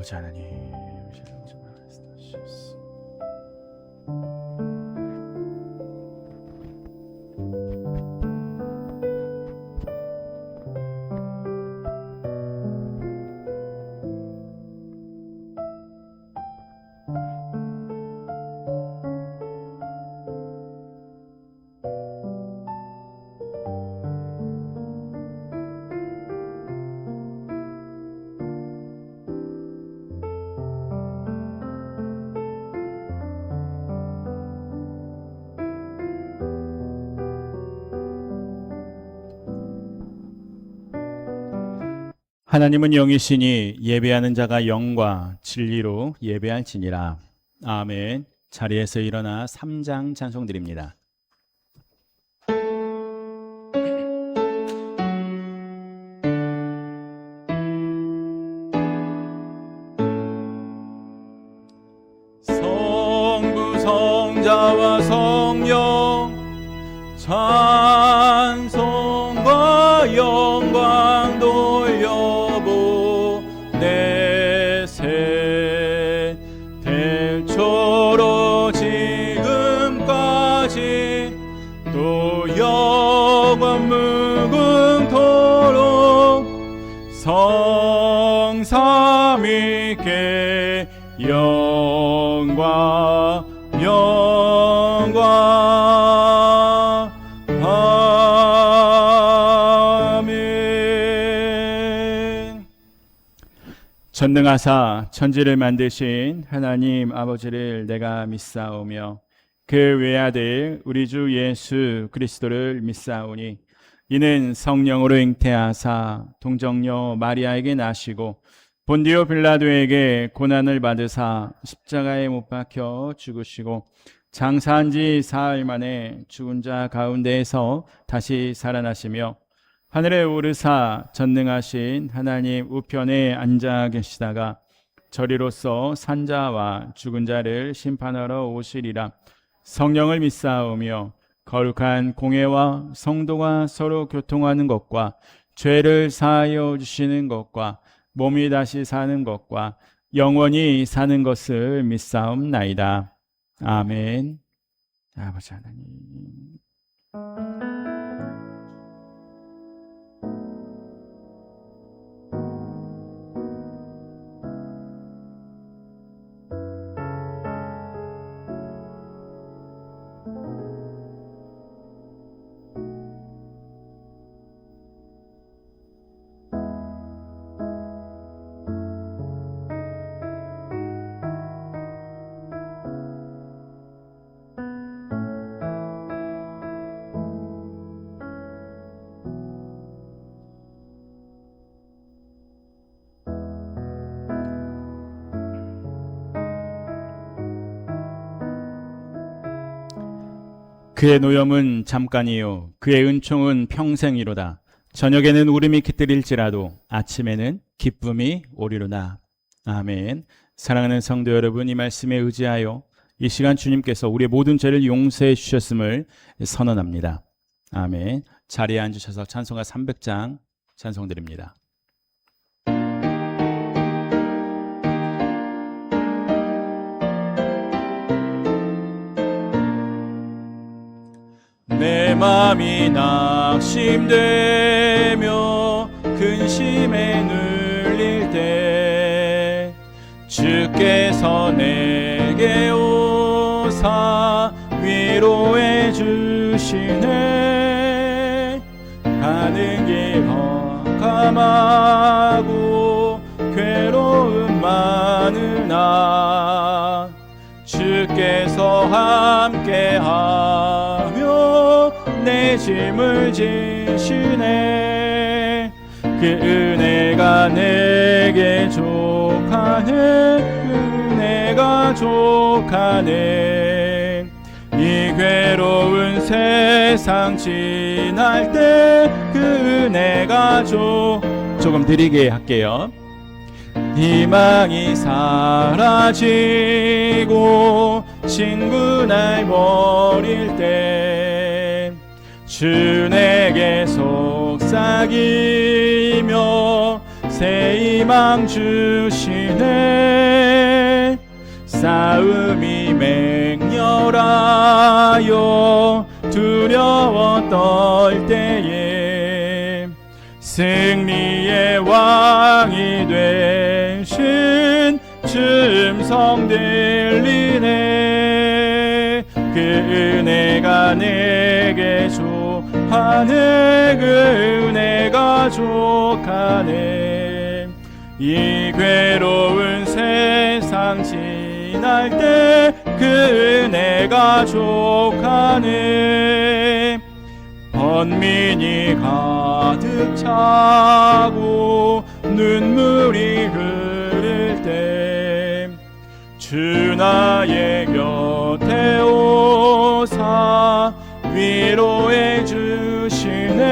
아버지 하나님, 하나님은 영이시니 예배하는 자가 영과 진리로 예배할지니라. 아멘. 자리에서 일어나 3장 찬송 드립니다. 성부 성자와 성령 찬송과 영광 내세 대초로 지금까지 또 영원 무궁토록 성삼위께 영광 아멘. 전능하사 천지를 만드신 하나님 아버지를 내가 믿사오며 그 외아들 우리 주 예수 그리스도를 믿사오니 이는 성령으로 잉태하사 동정녀 마리아에게 나시고 본디오 빌라도에게 고난을 받으사 십자가에 못 박혀 죽으시고 장사한 지 사흘 만에 죽은 자 가운데에서 다시 살아나시며 하늘에 오르사 전능하신 하나님 우편에 앉아 계시다가 저리로서 산자와 죽은 자를 심판하러 오시리라. 성령을 믿사오며 거룩한 공회와 성도가 서로 교통하는 것과 죄를 사하여 주시는 것과 몸이 다시 사는 것과 영원히 사는 것을 믿사옵나이다. 아멘. 아버지 하나님, 그의 노염은 잠깐이요 그의 은총은 평생이로다. 저녁에는 울음이 깃들일지라도 아침에는 기쁨이 오리로다. 아멘. 사랑하는 성도 여러분, 이 말씀에 의지하여 이 시간 주님께서 우리의 모든 죄를 용서해 주셨음을 선언합니다. 아멘. 자리에 앉으셔서 찬송가 300장 찬송드립니다. 내 맘이 낙심되며 근심에 눌릴 때 주께서 내게 오사 위로해 주시네. 가는 길 험함하고 괴로움 많으나 주께서 함께하며 내 짐을 지시네. 그 은혜가 내게 족하네. 은혜가 족하네. 이 괴로운 세상 지날 때 그 은혜가 조금 느리게 할게요. 희망이 사라지고 친구 날 버릴 때 주 내게 속삭이며 새 희망 주시네. 싸움이 맹렬하여 두려워 떨 때에 승리의 왕이 되신 주 음성 들리네. 그 은혜가 내게 족하네. 그 은혜가 족하네. 이 괴로운 세상 지날 때 그 은혜가 족하네. 번민이 가득 차고 눈물이 흐를 때 주 나의 곁에 오사 위로해 주시네.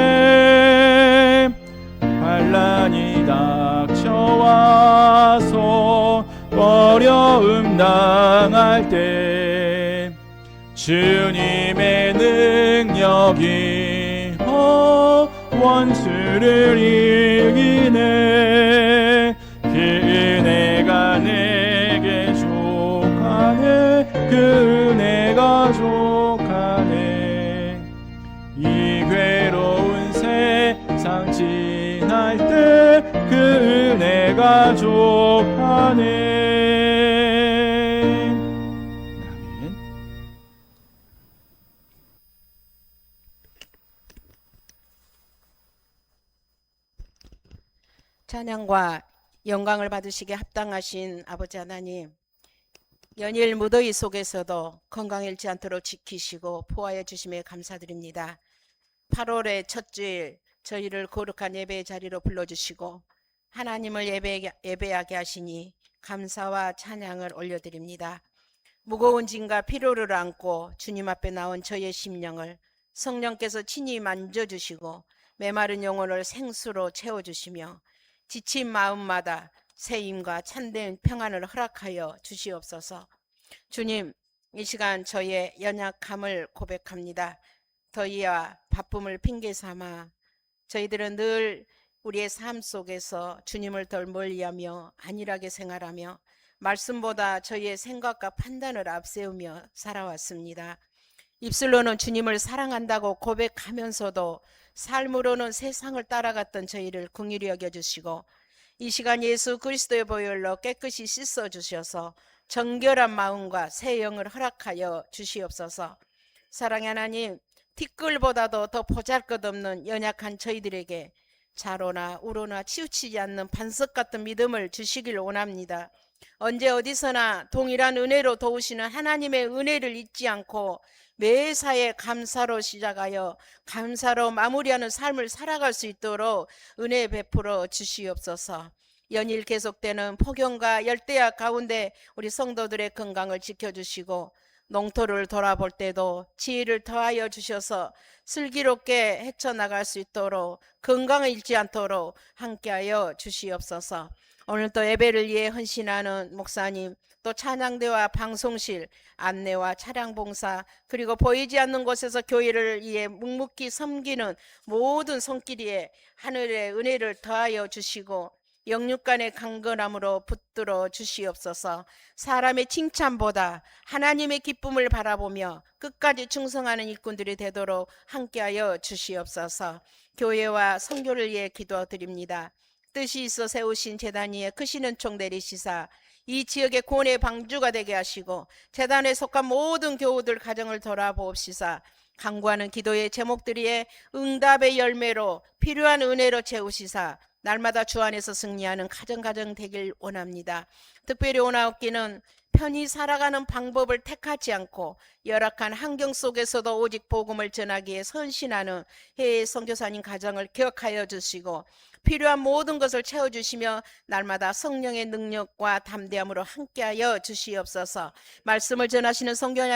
환난이 닥쳐와서 어려움 당할 때 주님의 능력이 원수를 이기네. 그 은혜가 내게 족하네. 그 은혜가 족하네. 이 괴로운 세상 지날 때 그 은혜가 족하네. 아멘. 찬양과 영광을 받으시기에 합당하신 아버지 하나님, 연일 무더위 속에서도 건강 잃지 않도록 지키시고 보호해 주심에 감사드립니다. 8월의 첫 주일 저희를 거룩한 예배의 자리로 불러주시고 하나님을 예배하게 하시니 감사와 찬양을 올려드립니다. 무거운 짐과 피로를 안고 주님 앞에 나온 저의 심령을 성령께서 친히 만져주시고 메마른 영혼을 생수로 채워주시며 지친 마음마다 새 힘과 참된 평안을 허락하여 주시옵소서. 주님, 이 시간 저의 연약함을 고백합니다. 더위와 바쁨을 핑계 삼아 저희들은 늘 우리의 삶 속에서 주님을 덜 멀리하며 안일하게 생활하며 말씀보다 저희의 생각과 판단을 앞세우며 살아왔습니다. 입술로는 주님을 사랑한다고 고백하면서도 삶으로는 세상을 따라갔던 저희를 긍휼히 여겨주시고 이 시간 예수 그리스도의 보혈로 깨끗이 씻어주셔서 정결한 마음과 새 영을 허락하여 주시옵소서. 사랑의 하나님, 티끌보다도 더 보잘것없는 연약한 저희들에게 자로나 우로나 치우치지 않는 반석 같은 믿음을 주시길 원합니다. 언제 어디서나 동일한 은혜로 도우시는 하나님의 은혜를 잊지 않고 매사에 감사로 시작하여 감사로 마무리하는 삶을 살아갈 수 있도록 은혜 베풀어 주시옵소서. 연일 계속되는 폭염과 열대야 가운데 우리 성도들의 건강을 지켜주시고 농토를 돌아볼 때도 지혜를 더하여 주셔서 슬기롭게 헤쳐나갈 수 있도록 건강을 잃지 않도록 함께하여 주시옵소서. 오늘 또 예배를 위해 헌신하는 목사님, 또 찬양대와 방송실, 안내와 차량 봉사, 그리고 보이지 않는 곳에서 교회를 위해 묵묵히 섬기는 모든 손길이에 하늘의 은혜를 더하여 주시고 영육간의 강건함으로 붙들어 주시옵소서. 사람의 칭찬보다 하나님의 기쁨을 바라보며 끝까지 충성하는 일꾼들이 되도록 함께하여 주시옵소서. 교회와 선교를 위해 기도드립니다. 뜻이 있어 세우신 제단 위에 크시는 총 내리시사 이 지역의 구원의 방주가 되게 하시고 제단에 속한 모든 교우들 가정을 돌아보옵시사 간구하는 기도의 제목들이에 응답의 열매로 필요한 은혜로 채우시사 날마다 주 안에서 승리하는 가정 되길 원합니다. 특별히 오나옵기는 편히 살아가는 방법을 택하지 않고 열악한 환경 속에서도 오직 복음을 전하기에 선신하는 해외 선교사님 가정을 기억하여 주시고 필요한 모든 것을 채워주시며 날마다 성령의 능력과 담대함으로 함께하여 주시옵소서. 말씀을 전하시는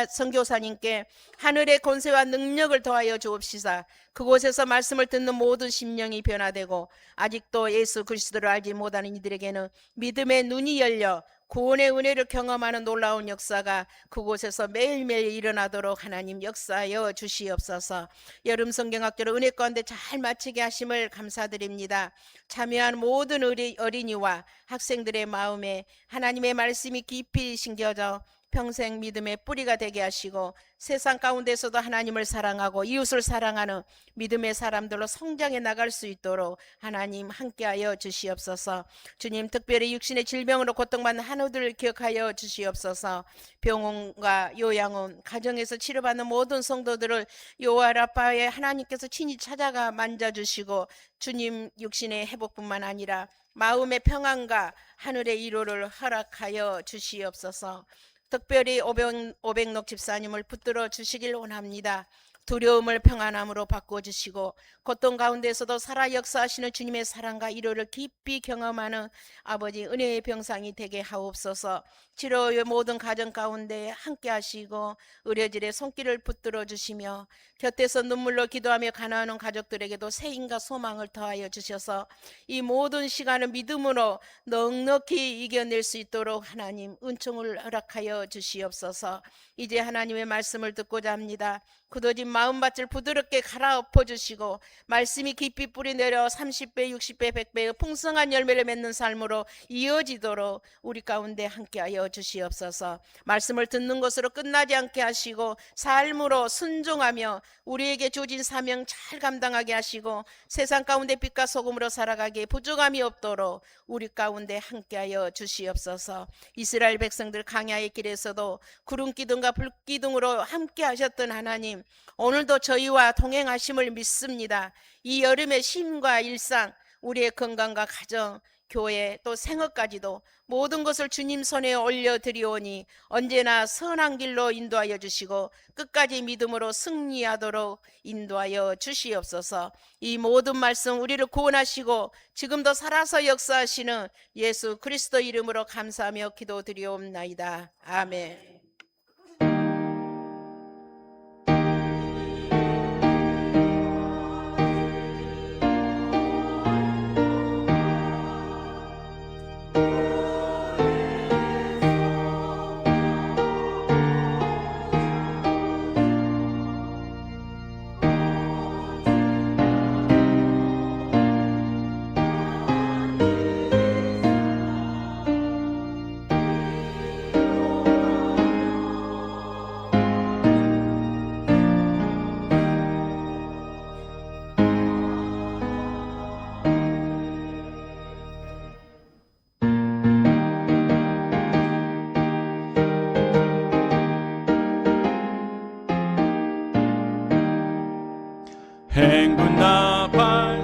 선교사님께 하늘의 권세와 능력을 더하여 주옵시사 그곳에서 말씀을 듣는 모든 심령이 변화되고 아직도 예수 그리스도를 알지 못하는 이들에게는 믿음의 눈이 열려 구원의 은혜를 경험하는 놀라운 역사가 그곳에서 매일매일 일어나도록 하나님 역사하여 주시옵소서. 여름 성경학교를 은혜 가운데 잘 마치게 하심을 감사드립니다. 참여한 모든 어린이와 학생들의 마음에 하나님의 말씀이 깊이 심겨져 평생 믿음의 뿌리가 되게 하시고 세상 가운데서도 하나님을 사랑하고 이웃을 사랑하는 믿음의 사람들로 성장해 나갈 수 있도록 하나님 함께하여 주시옵소서. 주님, 특별히 육신의 질병으로 고통받는 한우들을 기억하여 주시옵소서. 병원과 요양원, 가정에서 치료받는 모든 성도들을 요아라파의 하나님께서 친히 찾아가 만져주시고 주님 육신의 회복뿐만 아니라 마음의 평안과 하늘의 위로를 허락하여 주시옵소서. 특별히 오백록 집사님을 붙들어 주시길 원합니다. 두려움을 평안함으로 바꿔주시고 고통 가운데서도 살아 역사하시는 주님의 사랑과 위로를 깊이 경험하는 아버지 은혜의 병상이 되게 하옵소서. 치료의 모든 가정 가운데 함께 하시고 의료진의 손길을 붙들어 주시며 곁에서 눈물로 기도하며 간호하는 가족들에게도 세임과 소망을 더하여 주셔서 이 모든 시간을 믿음으로 넉넉히 이겨낼 수 있도록 하나님 은총을 허락하여 주시옵소서. 이제 하나님의 말씀을 듣고자 합니다. 굳어진 마음밭을 부드럽게 갈아엎어 주시고 말씀이 깊이 뿌리내려 30배, 60배, 100배의 풍성한 열매를 맺는 삶으로 이어지도록 우리 가운데 함께하여 주시옵소서. 말씀을 듣는 것으로 끝나지 않게 하시고 삶으로 순종하며 우리에게 주어진 사명 잘 감당하게 하시고 세상 가운데 빛과 소금으로 살아가기에 부족함이 없도록 우리 가운데 함께하여 주시옵소서. 이스라엘 백성들 광야의 길에서도 구름 기둥과 불 기둥으로 함께 하셨던 하나님, 오늘도 저희와 동행하심을 믿습니다. 이 여름의 쉼과 일상, 우리의 건강과 가정, 교회 또 생업까지도 모든 것을 주님 손에 올려드리오니 언제나 선한 길로 인도하여 주시고 끝까지 믿음으로 승리하도록 인도하여 주시옵소서. 이 모든 말씀 우리를 구원하시고 지금도 살아서 역사하시는 예수 그리스도 이름으로 감사하며 기도드리옵나이다. 아멘. 행군 나팔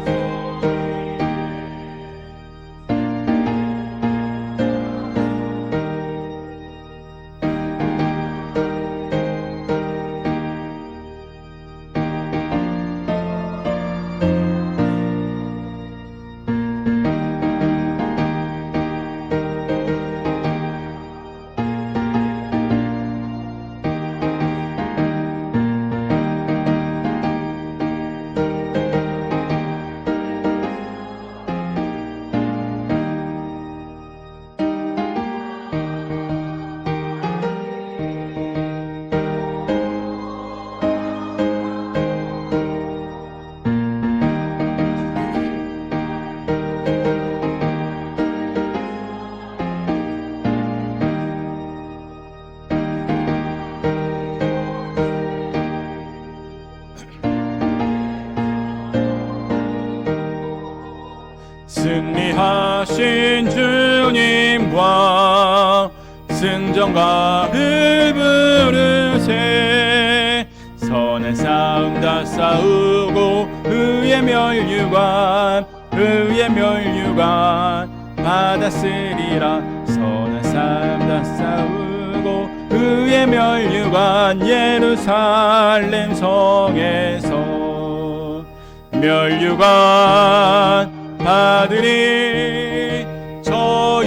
승리하신 주님과 승전가를 부르세. 선한 싸움 다 싸우고 의의 멸류관 받았으리라. 선한 싸움 다 싸우고 의의 멸류관 예루살렘 성에서 멸류관 받으리. 저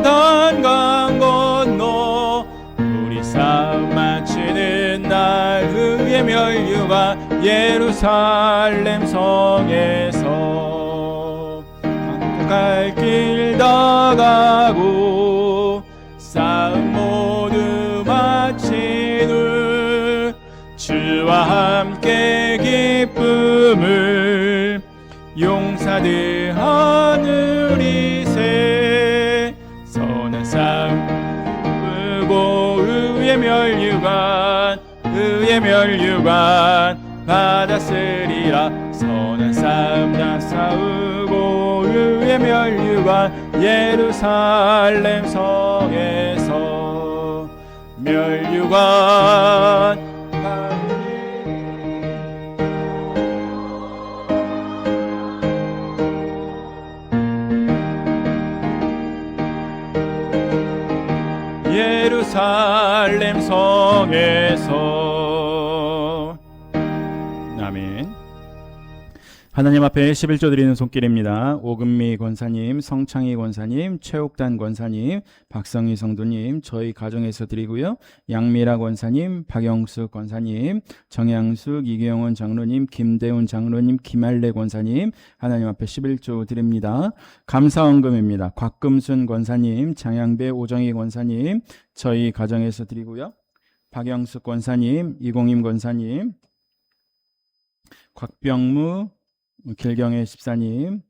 요단강 건너 우리 싸움 마치는 날 의의 멸류관 예루살렘 성에서 갈 길 다 가고 함께 기쁨을 용사들 하늘이세. 선한 싸움 으고 의의 멸류관 받았으리라. 선한 싸움 다 싸우고 의의 멸류관 예루살렘 성에서 멸류관 예루살렘 성에서. 아멘. 하나님 앞에 11조 드리는 손길입니다. 오금미 권사님, 성창희 권사님, 최옥단 권사님, 박성희 성도님, 저희 가정에서 드리고요. 양미라 권사님, 박영숙 권사님, 정양숙, 이경원 장로님, 김대훈 장로님, 김할래 권사님, 하나님 앞에 11조 드립니다. 감사원금입니다. 곽금순 권사님, 장양배 오정희 권사님, 저희 가정에서 드리고요. 박영숙 권사님, 이공임 권사님, 곽병무 길경의 집사님,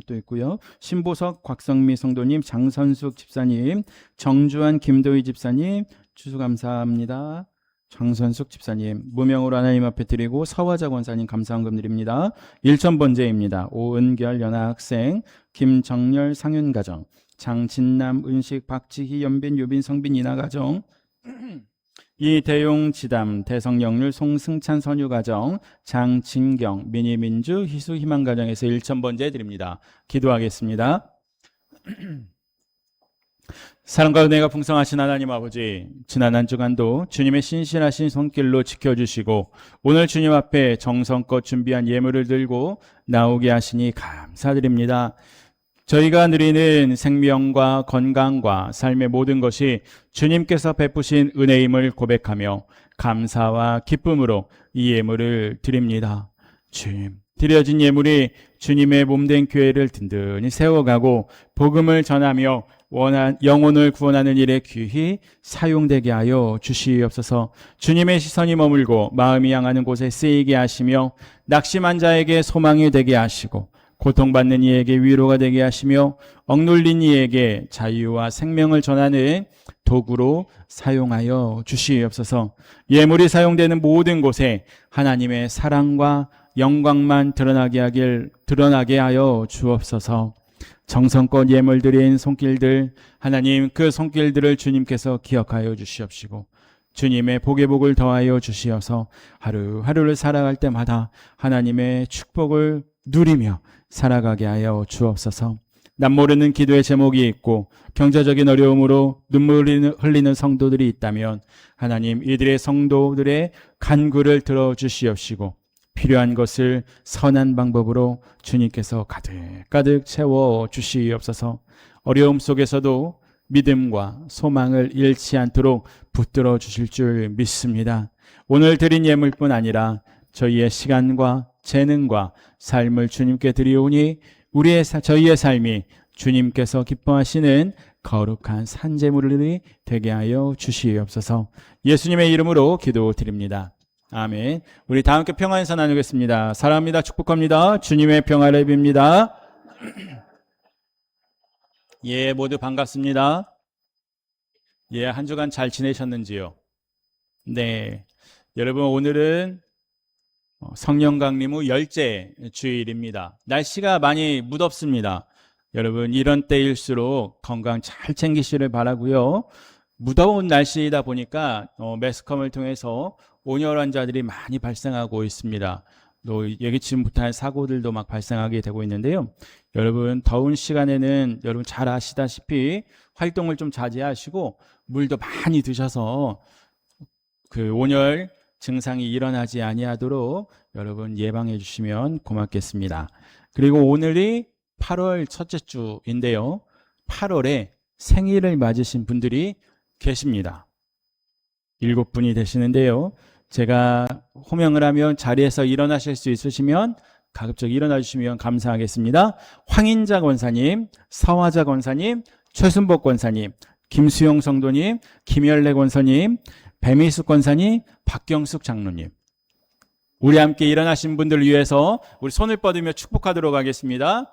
또 있고요. 신보석 곽성미 성도님, 장선숙 집사님, 정주환 김도희 집사님, 추수감사합니다. 장선숙 집사님, 무명으로 하나님 앞에 드리고 서화자 권사님 감사헌금 드립니다. 일천번제입니다. 오은결 연하학생, 김정열 상윤가정, 장진남, 은식, 박지희, 연빈, 유빈, 성빈, 이나가정, 이대용, 지담, 대성영률, 송승찬, 선유가정, 장진경, 미니민주, 희수, 희망가정에서 1,000번째 드립니다. 기도하겠습니다. 사랑과 은혜가 풍성하신 하나님 아버지, 지난 한 주간도 주님의 신실하신 손길로 지켜주시고 오늘 주님 앞에 정성껏 준비한 예물을 들고 나오게 하시니 감사드립니다. 저희가 누리는 생명과 건강과 삶의 모든 것이 주님께서 베푸신 은혜임을 고백하며 감사와 기쁨으로 이 예물을 드립니다. 주님, 드려진 예물이 주님의 몸된 교회를 든든히 세워가고 복음을 전하며 영혼을 구원하는 일에 귀히 사용되게 하여 주시옵소서. 주님의 시선이 머물고 마음이 향하는 곳에 쓰이게 하시며 낙심한 자에게 소망이 되게 하시고 고통받는 이에게 위로가 되게 하시며 억눌린 이에게 자유와 생명을 전하는 도구로 사용하여 주시옵소서. 예물이 사용되는 모든 곳에 하나님의 사랑과 영광만 드러나게 하여 주옵소서. 정성껏 예물 드린 손길들, 하나님 그 손길들을 주님께서 기억하여 주시옵시고 주님의 복의 복을 더하여 주시어서 하루하루를 살아갈 때마다 하나님의 축복을 누리며 살아가게 하여 주옵소서. 남모르는 기도의 제목이 있고 경제적인 어려움으로 눈물을 흘리는 성도들이 있다면 하나님 이들의 성도들의 간구를 들어주시옵시고 필요한 것을 선한 방법으로 주님께서 가득가득 채워주시옵소서. 어려움 속에서도 믿음과 소망을 잃지 않도록 붙들어 주실 줄 믿습니다. 오늘 드린 예물뿐 아니라 저희의 시간과 재능과 삶을 주님께 드리오니 저희의 삶이 주님께서 기뻐하시는 거룩한 산제물이 되게 하여 주시옵소서. 예수님의 이름으로 기도드립니다. 아멘. 우리 다 함께 평안에서 나누겠습니다. 사랑합니다. 축복합니다. 주님의 평화를 빕니다. 예, 모두 반갑습니다. 예, 한 주간 잘 지내셨는지요? 네. 여러분, 오늘은 성령 강림 후 10째 주일입니다. 날씨가 많이 무덥습니다. 여러분, 이런 때일수록 건강 잘 챙기시길 바라고요. 무더운 날씨이다 보니까 매스컴을 통해서 온열 환자들이 많이 발생하고 있습니다. 또 예기치 못한 사고들도 막 발생하게 되고 있는데요. 여러분, 더운 시간에는 여러분 잘 아시다시피 활동을 좀 자제하시고 물도 많이 드셔서 그 온열 증상이 일어나지 아니하도록 여러분 예방해 주시면 고맙겠습니다. 그리고 오늘이 8월 첫째 주인데요. 8월에 생일을 맞으신 분들이 계십니다. 7분이 되시는데요. 제가 호명을 하면 자리에서 일어나실 수 있으시면 가급적 일어나 주시면 감사하겠습니다. 황인자 권사님, 서화자 권사님, 최순복 권사님, 김수용 성도님, 김열래 권사님, 배미숙 권사님, 박경숙 장로님. 우리 함께 일어나신 분들을 위해서 우리 손을 뻗으며 축복하도록 하겠습니다.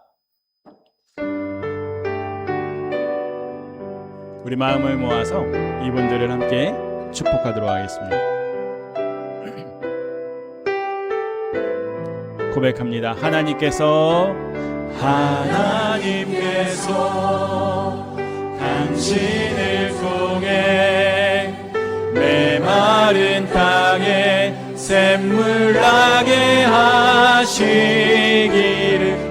우리 마음을 모아서 이분들을 함께 축복하도록 하겠습니다. 고백합니다. 하나님께서 당신을 통해 메마른 땅에 샘물 나게 하시기를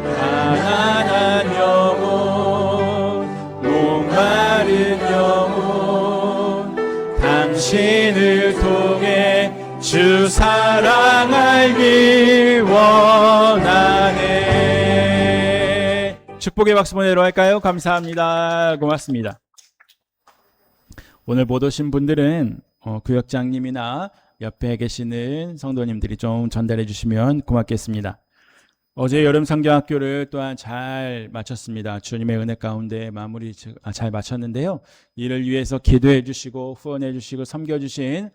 가난한 영혼 목마른 영혼 당신을 통해 주 사랑 알길 원하네. 축복의 박수 보내러 할까요? 감사합니다. 고맙습니다. 오늘 못 오신 분들은 구역장님이나 옆에 계시는 성도님들이 좀 전달해 주시면 고맙겠습니다. 어제 여름 성경학교를 또한 잘 마쳤습니다. 주님의 은혜 가운데 마무리 잘 마쳤는데요. 이를 위해서 기도해 주시고 후원해 주시고 섬겨 주신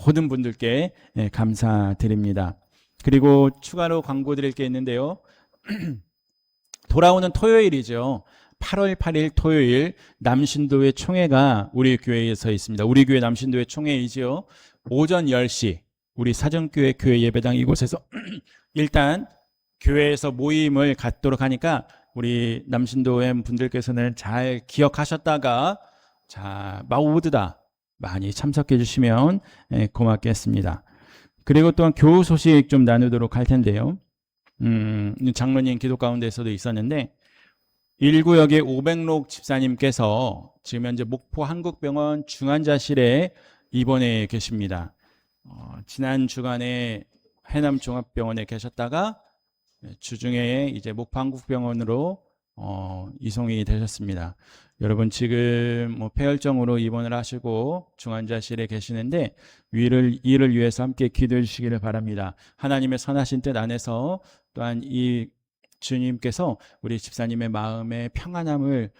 모든 분들께 감사드립니다. 그리고 추가로 광고 드릴 게 있는데요. 돌아오는 토요일이죠. 8월 8일 토요일 남신도회 총회가 우리 교회에서 있습니다. 우리 교회 남신도회 총회이지요. 오전 10시 우리 사정교회 교회 예배당 이곳에서 일단 교회에서 모임을 갖도록 하니까 우리 남신도회 분들께서는 잘 기억하셨다가 모두 다 많이 참석해 주시면 고맙겠습니다. 그리고 또한 교우 소식 좀 나누도록 할 텐데요. 장로님 기도 가운데서도 있었는데 1구역의 오백록 집사님께서 지금 현재 목포 한국병원 중환자실에 입원해 계십니다. 지난 주간에 해남 종합병원에 계셨다가 주중에 이제 목포 한국병원으로 이송이 되셨습니다. 여러분 지금 폐혈증으로 입원을 하시고 중환자실에 계시는데 이를 위해서 함께 기도해 주시기를 바랍니다. 하나님의 선하신 뜻 안에서 또한 이 주님께서 우리 집사님의 마음의 평강을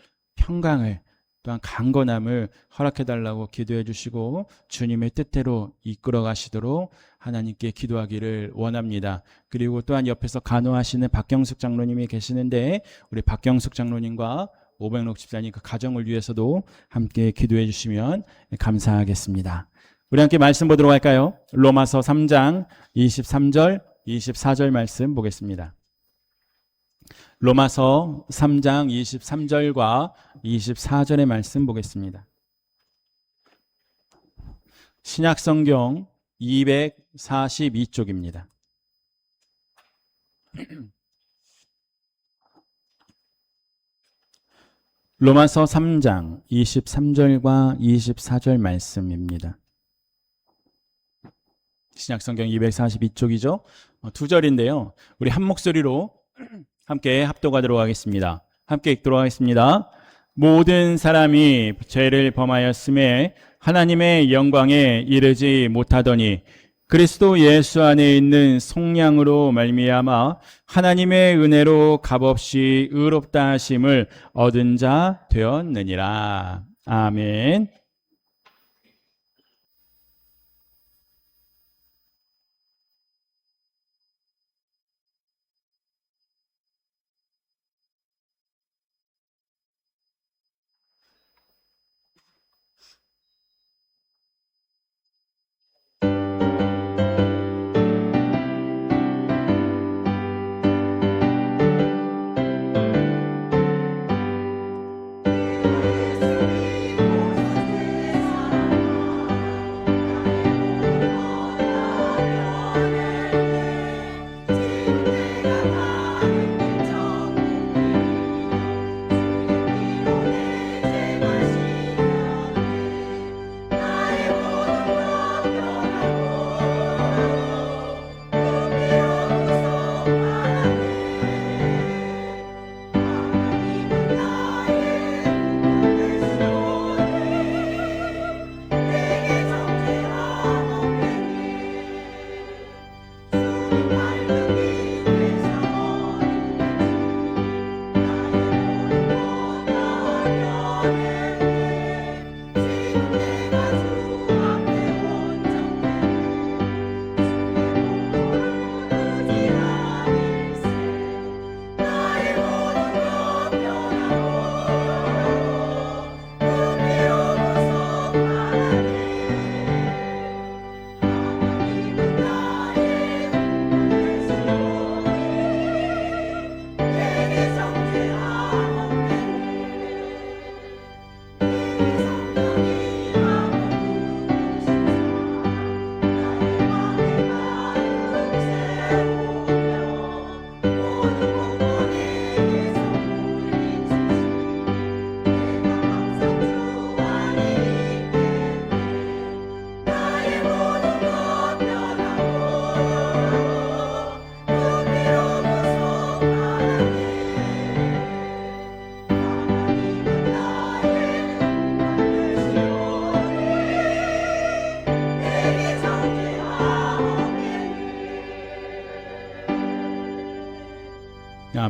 또한 강건함을 허락해 달라고 기도해 주시고 주님의 뜻대로 이끌어 가시도록 하나님께 기도하기를 원합니다. 그리고 또한 옆에서 간호하시는 박경숙 장로님이 계시는데 우리 박경숙 장로님과 오백록 집사님 그 가정을 위해서도 함께 기도해 주시면 감사하겠습니다. 우리 함께 말씀 보도록 할까요? 로마서 3장 23절 24절 말씀 보겠습니다. 로마서 3장 23절과 24절의 말씀 보겠습니다. 신약성경 242쪽입니다. 로마서 3장 23절과 24절 말씀입니다. 신약성경 242쪽이죠. 두 절인데요. 우리 한 목소리로 함께 합독하도록 하겠습니다. 함께 읽도록 하겠습니다. 모든 사람이 죄를 범하였음에 하나님의 영광에 이르지 못하더니 그리스도 예수 안에 있는 속량으로 말미암아 하나님의 은혜로 값없이 의롭다 하심을 얻은 자 되었느니라. 아멘.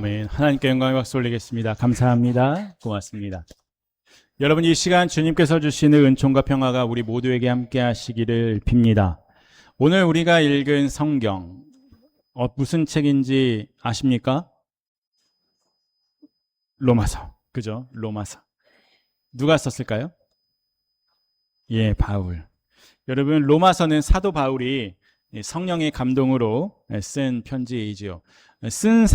아멘. 하나님께 영광의 박수 올리겠습니다. 감사합니다. 고맙습니다. 여러분, 이 시간 주님께서 주시는 은총과 평화가 우리 모두에게 함께 하시기를 빕니다. 오늘 우리가 읽은 성경, 무슨 책인지 아십니까? 로마서. 그죠? 로마서. 누가 썼을까요? 예, 바울. 여러분, 로마서는 사도 바울이 성령의 감동으로 쓴 편지이지요. 쓴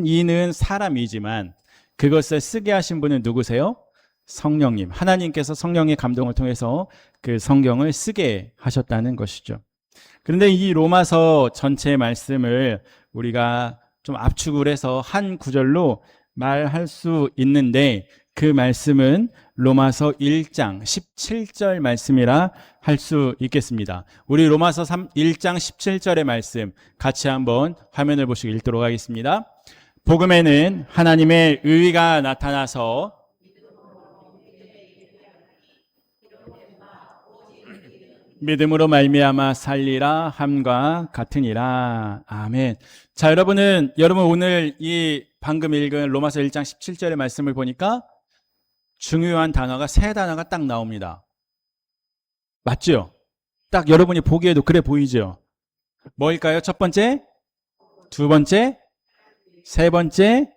이는 사람이지만 그것을 쓰게 하신 분은 누구세요? 성령님. 하나님께서 성령의 감동을 통해서 그 성경을 쓰게 하셨다는 것이죠. 그런데 이 로마서 전체 말씀을 우리가 좀 압축을 해서 한 구절로 말할 수 있는데 그 말씀은 로마서 1장 17절 말씀이라 할 수 있겠습니다. 우리 로마서 1장 17절의 말씀 같이 한번 화면을 보시고 읽도록 하겠습니다. 복음에는 하나님의 의가 나타나서 믿음으로 말미암아 살리라 함과 같으니라. 아멘. 자, 여러분 오늘 이 방금 읽은 로마서 1장 17절의 말씀을 보니까 중요한 단어가 세 단어가 딱 나옵니다. 맞죠? 딱 여러분이 보기에도 그래 보이죠? 뭘까요? 첫 번째, 두 번째, 세 번째.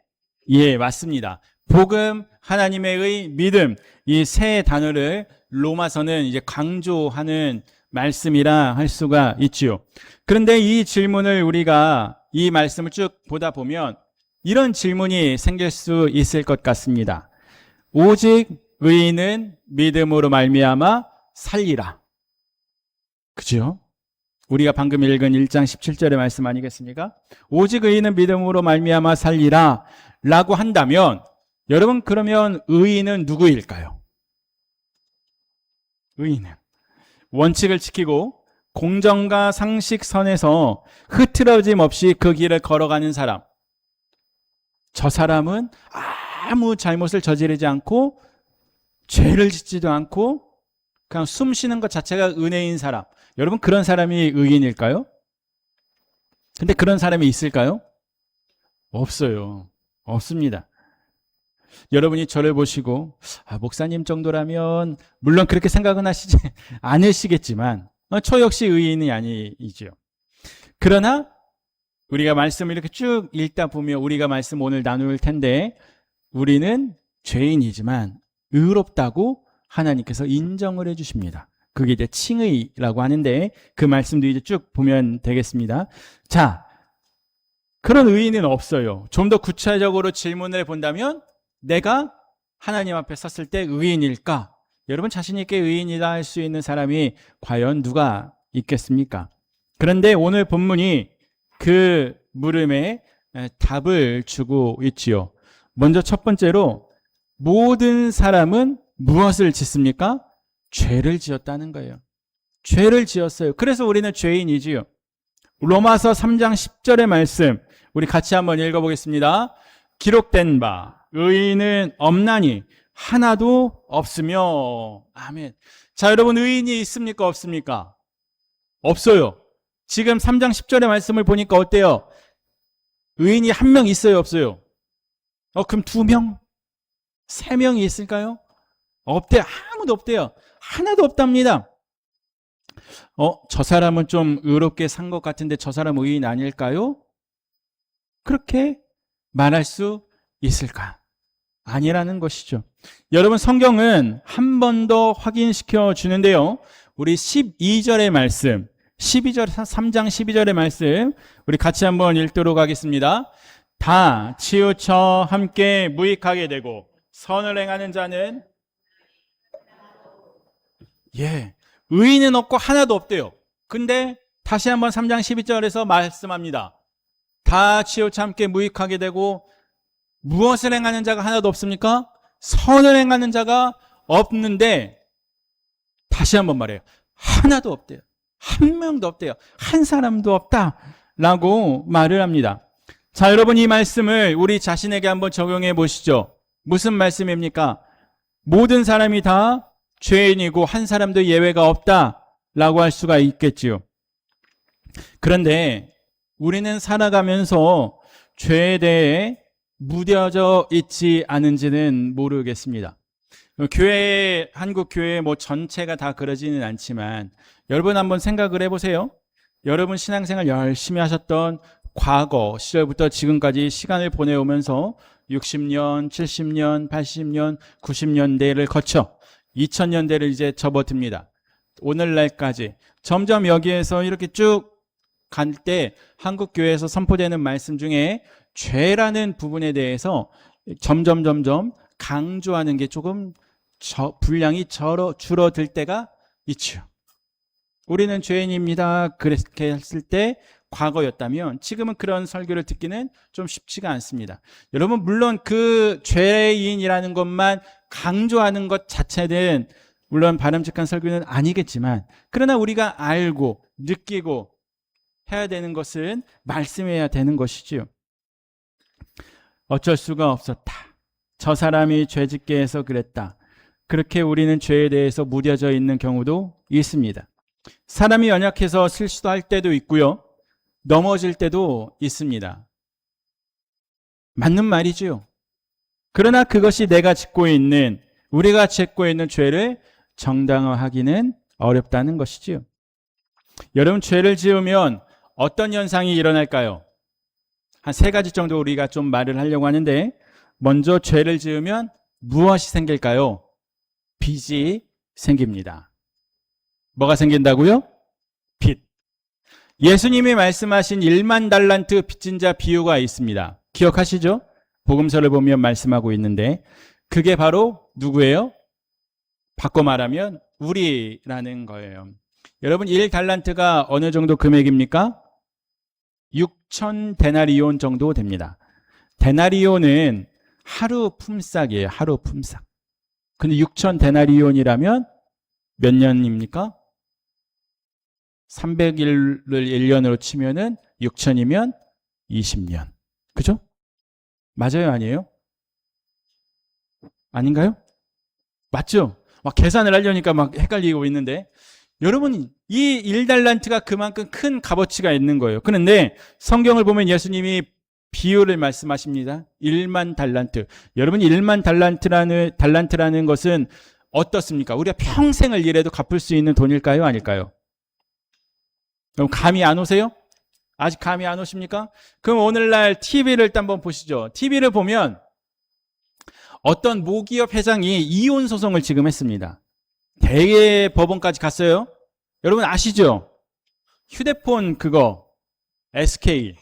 예, 맞습니다. 복음, 하나님의 의, 믿음, 이 세 단어를 로마서는 이제 강조하는 말씀이라 할 수가 있지요. 그런데 이 질문을 우리가 이 말씀을 쭉 보다 보면 이런 질문이 생길 수 있을 것 같습니다. 오직 의인은 믿음으로 말미암아 살리라. 그죠? 우리가 방금 읽은 1장 17절의 말씀 아니겠습니까? 오직 의인은 믿음으로 말미암아 살리라 라고 한다면 여러분, 그러면 의인은 누구일까요? 의인은 원칙을 지키고 공정과 상식선에서 흐트러짐 없이 그 길을 걸어가는 사람. 저 사람은 아무 잘못을 저지르지 않고 죄를 짓지도 않고 그냥 숨 쉬는 것 자체가 은혜인 사람. 여러분, 그런 사람이 의인일까요? 근데 그런 사람이 있을까요? 없어요. 없습니다. 여러분이 저를 보시고 목사님 정도라면 물론 그렇게 생각은 하시지 않으시겠지만 저 역시 의인이 아니지요. 그러나 우리가 말씀을 이렇게 쭉 읽다 보면 우리가 말씀 오늘 나눌 텐데 우리는 죄인이지만 의롭다고 하나님께서 인정을 해주십니다. 그게 이제 칭의라고 하는데 그 말씀도 이제 쭉 보면 되겠습니다. 자, 그런 의인은 없어요. 좀 더 구체적으로 질문을 본다면 내가 하나님 앞에 섰을 때 의인일까? 여러분, 자신 있게 의인이다 할 수 있는 사람이 과연 누가 있겠습니까? 그런데 오늘 본문이 그 물음에 답을 주고 있지요. 먼저 첫 번째로 모든 사람은 무엇을 짓습니까? 죄를 지었다는 거예요. 죄를 지었어요. 그래서 우리는 죄인이지요. 로마서 3장 10절의 말씀 우리 같이 한번 읽어보겠습니다. 기록된 바 의인은 없나니 하나도 없으며. 아멘. 자, 여러분, 의인이 있습니까? 없습니까? 없어요. 지금 3장 10절의 말씀을 보니까 어때요? 의인이 한 명 있어요? 없어요? 그럼 2명? 3명이 있을까요? 없대요. 아무도 없대요. 하나도 없답니다. 저 사람은 좀 의롭게 산 것 같은데 저 사람 의인 아닐까요? 그렇게 말할 수 있을까? 아니라는 것이죠. 여러분, 성경은 한 번 더 확인시켜 주는데요. 우리 12절의 말씀, 3장 12절의 말씀 우리 같이 한번 읽도록 하겠습니다. 다 치우쳐 함께 무익하게 되고 선을 행하는 자는 의인은 없고 하나도 없대요. 근데 다시 한번 3장 12절에서 말씀합니다. 다 치우쳐 함께 무익하게 되고 무엇을 행하는 자가 하나도 없습니까? 선을 행하는 자가 없는데 다시 한번 말해요. 하나도 없대요. 한 명도 없대요. 한 사람도 없다라고 말을 합니다. 자, 여러분, 이 말씀을 우리 자신에게 한번 적용해 보시죠. 무슨 말씀입니까? 모든 사람이 다 죄인이고 한 사람도 예외가 없다라고 할 수가 있겠지요. 그런데 우리는 살아가면서 죄에 대해 무뎌져 있지 않은지는 모르겠습니다. 교회, 한국 교회 뭐 전체가 다 그러지는 않지만 여러분 한번 생각을 해보세요. 여러분 신앙생활 열심히 하셨던 과거 시절부터 지금까지 시간을 보내오면서 60년, 70년, 80년, 90년대를 거쳐 2000년대를 이제 접어듭니다. 오늘날까지 점점 여기에서 이렇게 쭉 갈 때 한국 교회에서 선포되는 말씀 중에 죄라는 부분에 대해서 점점 강조하는 게 조금 분량이 줄어들 때가 있죠. 우리는 죄인입니다. 그렇게 했을 때 과거였다면 지금은 그런 설교를 듣기는 좀 쉽지가 않습니다. 여러분 물론 그 죄인이라는 것만 강조하는 것 자체는 물론 바람직한 설교는 아니겠지만 그러나 우리가 알고 느끼고 해야 되는 것은 말씀해야 되는 것이지요. 어쩔 수가 없었다. 저 사람이 죄짓게 해서 그랬다. 그렇게 우리는 죄에 대해서 무뎌져 있는 경우도 있습니다. 사람이 연약해서 실수할 때도 있고요. 넘어질 때도 있습니다. 맞는 말이지요. 그러나 그것이 내가 짓고 있는, 우리가 짓고 있는 죄를 정당화하기는 어렵다는 것이지요. 여러분 죄를 지으면 어떤 현상이 일어날까요? 한 3가지 정도 우리가 좀 말을 하려고 하는데 먼저 죄를 지으면 무엇이 생길까요? 빚이 생깁니다. 뭐가 생긴다고요? 빚. 예수님이 말씀하신 1만 달란트 빚진 자 비유가 있습니다. 기억하시죠? 복음서를 보면 말씀하고 있는데 그게 바로 누구예요? 바꿔 말하면 우리라는 거예요. 여러분 1달란트가 어느 정도 금액입니까? 6천 데나리온 정도 됩니다. 데나리온은 하루 품삯이에요. 하루 품삯. 근데 6천 데나리온이라면 몇 년입니까? 300일을 1년으로 치면은 6천이면 20년. 그죠? 맞아요, 아니에요? 아닌가요? 맞죠? 막 계산을 하려니까 막 헷갈리고 있는데 여러분 이 1달란트가 그만큼 큰 값어치가 있는 거예요. 그런데 성경을 보면 예수님이 비유를 말씀하십니다. 1만 달란트. 여러분 1만 달란트라는 것은 어떻습니까? 우리가 평생을 일해도 갚을 수 있는 돈일까요? 아닐까요? 그럼 감이 안 오세요? 아직 감이 안 오십니까? 그럼 오늘날 TV를 일단 한번 보시죠. TV를 보면 어떤 모기업 회장이 이혼 소송을 지금 했습니다. 대법원까지 갔어요. 여러분 아시죠? 휴대폰 그거 SK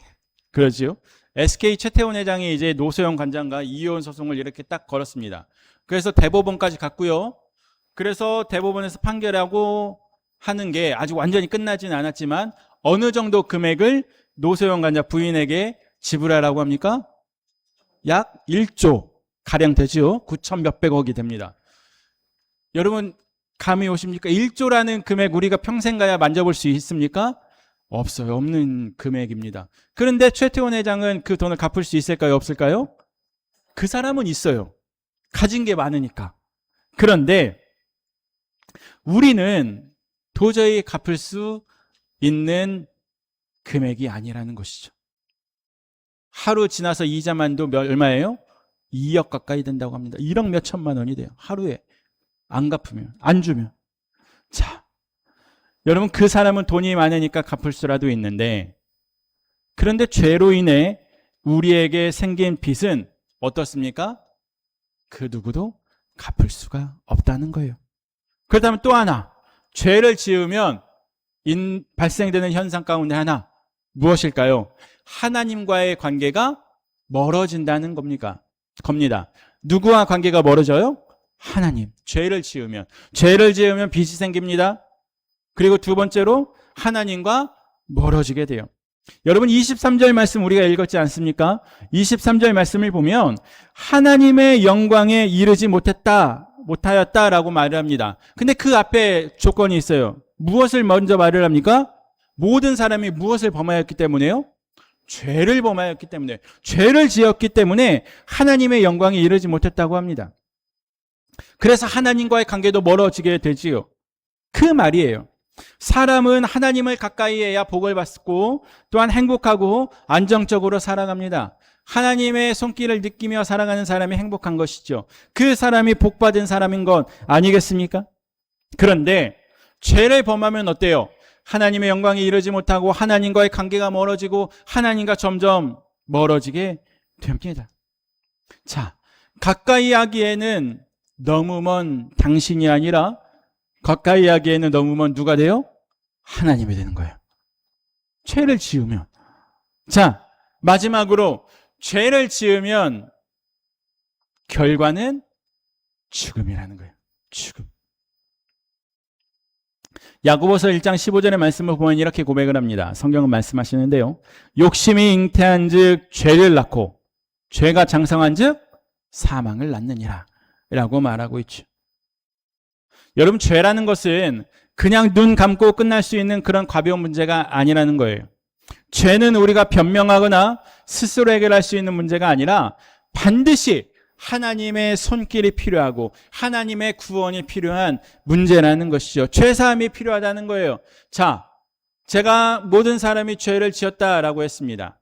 그러지요. SK 최태원 회장이 이제 노소영 관장과 이혼 소송을 이렇게 딱 걸었습니다. 그래서 대법원까지 갔고요. 그래서 대법원에서 판결하고 하는 게 아직 완전히 끝나지는 않았지만 어느 정도 금액을 노소영 관장 부인에게 지불하라고 합니까? 약 1조 가량 되지요. 9천 몇백억이 됩니다. 여러분 감이 오십니까? 1조라는 금액 우리가 평생 가야 만져볼 수 있습니까? 없어요. 없는 금액입니다. 그런데 최태원 회장은 그 돈을 갚을 수 있을까요? 없을까요? 그 사람은 있어요. 가진 게 많으니까. 그런데 우리는 도저히 갚을 수 있는 금액이 아니라는 것이죠. 하루 지나서 이자만도 얼마예요? 2억 가까이 된다고 합니다. 1억 몇 천만 원이 돼요. 하루에. 안 갚으면, 안 주면. 자, 여러분 그 사람은 돈이 많으니까 갚을 수라도 있는데 그런데 죄로 인해 우리에게 생긴 빚은 어떻습니까? 그 누구도 갚을 수가 없다는 거예요. 그렇다면 또 하나, 죄를 지으면 발생되는 현상 가운데 하나 무엇일까요? 하나님과의 관계가 멀어진다는 겁니다. 누구와 관계가 멀어져요? 하나님. 죄를 지으면 빚이 생깁니다. 그리고 두 번째로 하나님과 멀어지게 돼요. 여러분 23절 말씀 우리가 읽었지 않습니까? 23절 말씀을 보면 하나님의 영광에 이르지 못하였다라고 말을 합니다. 근데 그 앞에 조건이 있어요. 무엇을 먼저 말을 합니까? 모든 사람이 무엇을 범하였기 때문에요? 죄를 범하였기 때문에, 죄를 지었기 때문에 하나님의 영광에 이르지 못했다고 합니다. 그래서 하나님과의 관계도 멀어지게 되지요. 그 말이에요. 사람은 하나님을 가까이 해야 복을 받고 또한 행복하고 안정적으로 살아갑니다. 하나님의 손길을 느끼며 살아가는 사람이 행복한 것이죠. 그 사람이 복받은 사람인 것 아니겠습니까? 그런데 죄를 범하면 어때요? 하나님의 영광이 이루지 못하고 하나님과의 관계가 멀어지고 하나님과 점점 멀어지게 됩니다. 자, 가까이 하기에는 너무 먼 당신이 아니라 가까이 하기에는 너무 먼 누가 돼요? 하나님이 되는 거예요. 죄를 지으면. 자, 마지막으로 죄를 지으면 결과는 죽음이라는 거예요. 죽음. 야고보서 1장 15절의 말씀을 보면 이렇게 고백을 합니다. 성경은 말씀하시는데요. 욕심이 잉태한 즉 죄를 낳고 죄가 장성한 즉 사망을 낳느니라 라고 말하고 있죠. 여러분, 죄라는 것은 그냥 눈 감고 끝날 수 있는 그런 가벼운 문제가 아니라는 거예요. 죄는 우리가 변명하거나 스스로 해결할 수 있는 문제가 아니라 반드시 하나님의 손길이 필요하고 하나님의 구원이 필요한 문제라는 것이죠. 죄사함이 필요하다는 거예요. 자, 제가 모든 사람이 죄를 지었다라고 했습니다.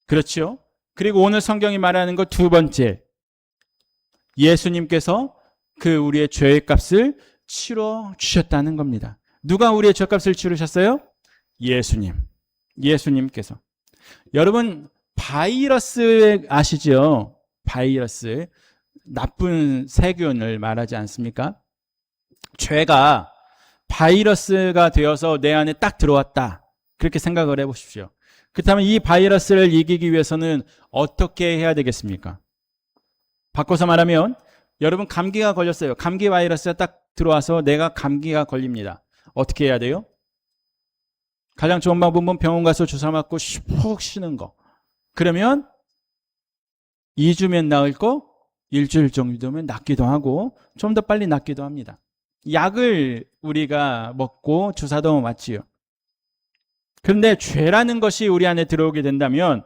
그렇죠? 그리고 오늘 성경이 말하는 것 두 번째, 예수님께서 그 우리의 죄의 값을 치러 주셨다는 겁니다. 누가 우리의 죄값을 치르셨어요? 예수님께서. 여러분, 바이러스 아시죠? 바이러스, 나쁜 세균을 말하지 않습니까? 죄가 바이러스가 되어서 내 안에 딱 들어왔다, 그렇게 생각을 해보십시오. 그렇다면 이 바이러스를 이기기 위해서는 어떻게 해야 되겠습니까? 바꿔서 말하면, 여러분 감기가 걸렸어요. 감기 바이러스가 딱 들어와서 내가 감기가 걸립니다. 어떻게 해야 돼요? 가장 좋은 방법은 병원 가서 주사 맞고 푹 쉬는 거. 그러면 2주면 나을 거 일주일 정도면 낫기도 하고 좀 더 빨리 낫기도 합니다. 약을 우리가 먹고 주사도 맞지요. 그런데 죄라는 것이 우리 안에 들어오게 된다면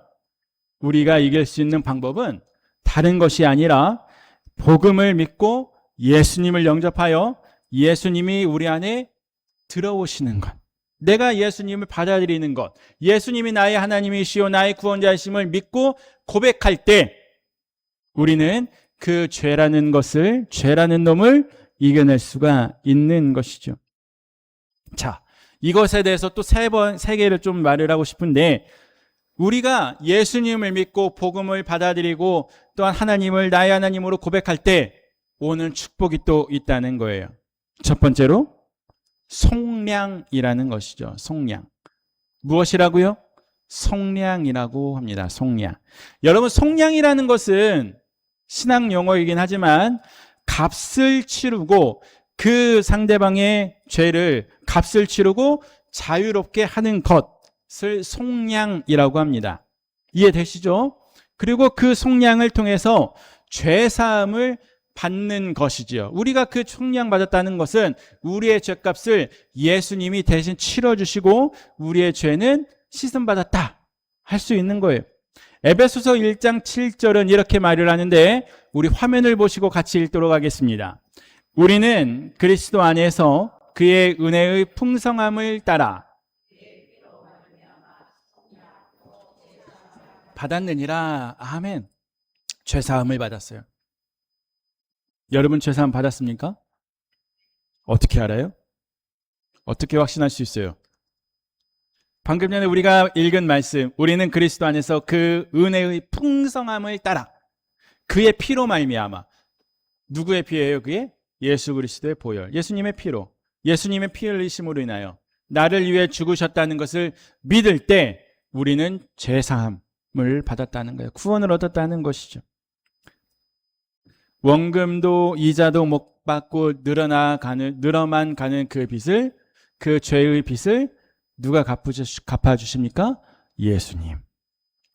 우리가 이길 수 있는 방법은 다른 것이 아니라 복음을 믿고 예수님을 영접하여 예수님이 우리 안에 들어오시는 것, 내가 예수님을 받아들이는 것, 예수님이 나의 하나님이시요 나의 구원자이심을 믿고 고백할 때 우리는 그 죄라는 것을, 죄라는 놈을 이겨낼 수가 있는 것이죠. 자, 이것에 대해서 또 세 개를 좀 말을 하고 싶은데, 우리가 예수님을 믿고 복음을 받아들이고 또한 하나님을 나의 하나님으로 고백할 때 오는 축복이 또 있다는 거예요. 첫 번째로 속량이라는 것이죠. 속량. 무엇이라고요? 속량이라고 합니다. 속량. 여러분, 속량이라는 것은 신학 용어이긴 하지만 값을 치르고 그 상대방의 죄를 값을 치르고 자유롭게 하는 것을 속량이라고 합니다. 이해되시죠? 그리고 그 속량을 통해서 죄사함을 받는 것이지요. 우리가 그 속량 받았다는 것은 우리의 죄값을 예수님이 대신 치러주시고 우리의 죄는 씻음받았다 할 수 있는 거예요. 에베소서 1장 7절은 이렇게 말을 하는데 우리 화면을 보시고 같이 읽도록 하겠습니다. 우리는 그리스도 안에서 그의 은혜의 풍성함을 따라 받았느니라. 아멘. 죄사함을 받았어요. 여러분 죄사함 받았습니까? 어떻게 알아요? 어떻게 확신할 수 있어요? 방금 전에 우리가 읽은 말씀, 우리는 그리스도 안에서 그 은혜의 풍성함을 따라 그의 피로 말미암아. 누구의 피예요? 그게 예수 그리스도의 보혈, 예수님의 피로, 예수님의 피 흘리심으로 인하여 나를 위해 죽으셨다는 것을 믿을 때 우리는 죄사함을 받았다는 거예요. 구원을 얻었다는 것이죠. 원금도 이자도 못 받고 늘어만 가는 그 빚을, 그 죄의 빚을 누가 갚아주십니까? 예수님.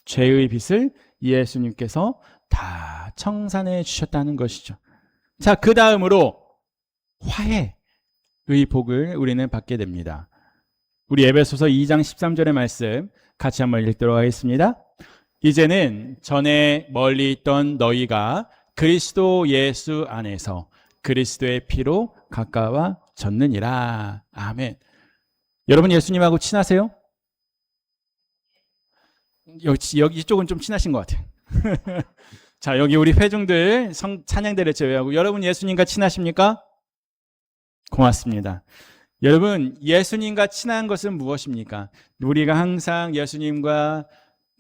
죄의 빚을 예수님께서 다 청산해 주셨다는 것이죠. 자, 그 다음으로 화해의 복을 우리는 받게 됩니다. 우리 에베소서 2장 13절의 말씀 같이 한번 읽도록 하겠습니다. 이제는 전에 멀리 있던 너희가 그리스도 예수 안에서 그리스도의 피로 가까워졌느니라. 아멘. 여러분 예수님하고 친하세요? 여기 이쪽은 좀 친하신 것 같아요. 자, 여기 우리 회중들 찬양대를 제외하고 여러분 예수님과 친하십니까? 고맙습니다. 여러분, 예수님과 친한 것은 무엇입니까? 우리가 항상 예수님과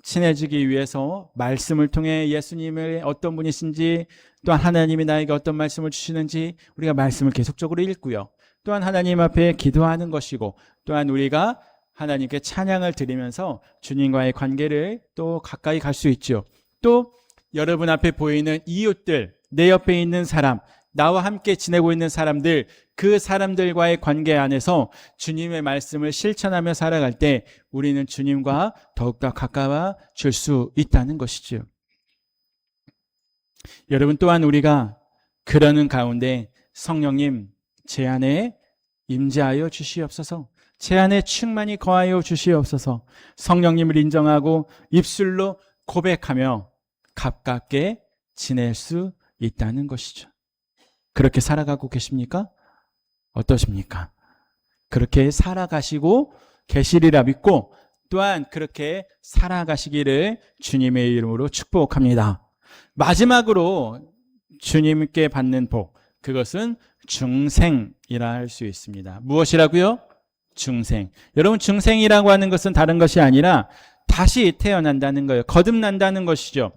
친해지기 위해서 말씀을 통해 예수님을 어떤 분이신지, 또한 하나님이 나에게 어떤 말씀을 주시는지 우리가 말씀을 계속적으로 읽고요. 또한 하나님 앞에 기도하는 것이고, 또한 우리가 하나님께 찬양을 드리면서 주님과의 관계를 또 가까이 갈 수 있죠. 또 여러분 앞에 보이는 이웃들, 내 옆에 있는 사람, 나와 함께 지내고 있는 사람들, 그 사람들과의 관계 안에서 주님의 말씀을 실천하며 살아갈 때 우리는 주님과 더욱더 가까워질 수 있다는 것이죠. 여러분, 또한 우리가 그러는 가운데 성령님 제 안에 임재하여 주시옵소서, 제 안에 충만히 거하여 주시옵소서, 성령님을 인정하고 입술로 고백하며 가깝게 지낼 수 있다는 것이죠. 그렇게 살아가고 계십니까? 어떠십니까? 그렇게 살아가시고 계시리라 믿고 또한 그렇게 살아가시기를 주님의 이름으로 축복합니다. 마지막으로 주님께 받는 복, 그것은 중생이라 할 수 있습니다. 무엇이라고요? 중생. 여러분, 중생이라고 하는 것은 다른 것이 아니라 다시 태어난다는 거예요. 거듭난다는 것이죠.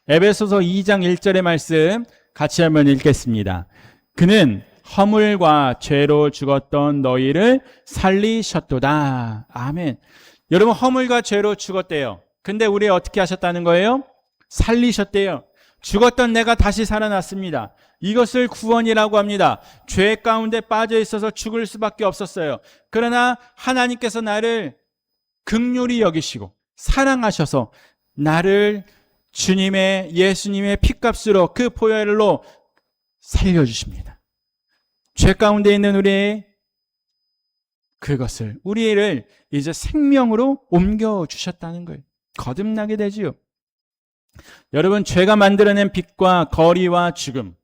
에베소서 2장 1절의 말씀 같이 한번 읽겠습니다. 그는 허물과 죄로 죽었던 너희를 살리셨도다. 아멘. 여러분, 허물과 죄로 죽었대요. 근데 우리 어떻게 하셨다는 거예요? 살리셨대요. 죽었던 내가 다시 살아났습니다. 이것을 구원이라고 합니다. 죄 가운데 빠져 있어서 죽을 수밖에 없었어요. 그러나 하나님께서 나를 긍휼히 여기시고 사랑하셔서 나를 주님의 예수님의 피값으로 그 보혈로 살려주십니다. 죄 가운데 있는 우리를 이제 생명으로 옮겨주셨다는 거예요. 거듭나게 되지요. 여러분, 죄가 만들어낸 빚과 거리와 죽음,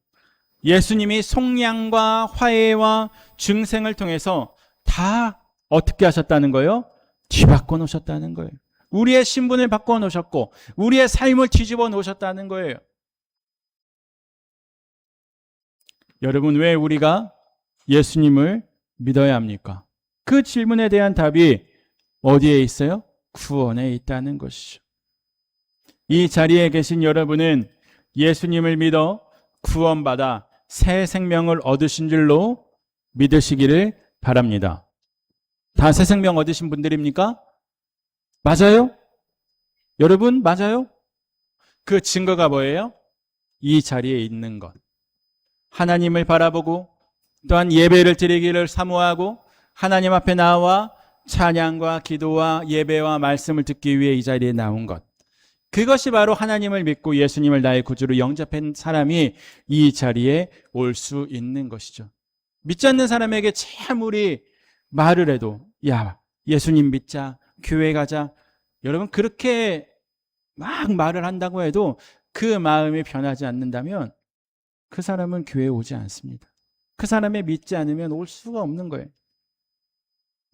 예수님이 속량과 화해와 중생을 통해서 다 어떻게 하셨다는 거예요? 뒤바꿔 놓으셨다는 거예요. 우리의 신분을 바꿔 놓으셨고 우리의 삶을 뒤집어 놓으셨다는 거예요. 여러분, 왜 우리가 예수님을 믿어야 합니까? 그 질문에 대한 답이 어디에 있어요? 구원에 있다는 것이죠. 이 자리에 계신 여러분은 예수님을 믿어 구원받아 새 생명을 얻으신 줄로 믿으시기를 바랍니다. 다 새 생명 얻으신 분들입니까? 맞아요? 여러분, 맞아요? 그 증거가 뭐예요? 이 자리에 있는 것. 하나님을 바라보고 또한 예배를 드리기를 사모하고 하나님 앞에 나와 찬양과 기도와 예배와 말씀을 듣기 위해 이 자리에 나온 것. 그것이 바로 하나님을 믿고 예수님을 나의 구주로 영접한 사람이 이 자리에 올 수 있는 것이죠. 믿지 않는 사람에게 아무리 말을 해도 야, 예수님 믿자, 교회 가자, 여러분 그렇게 막 말을 한다고 해도 그 마음이 변하지 않는다면 그 사람은 교회에 오지 않습니다. 그 사람이 믿지 않으면 올 수가 없는 거예요.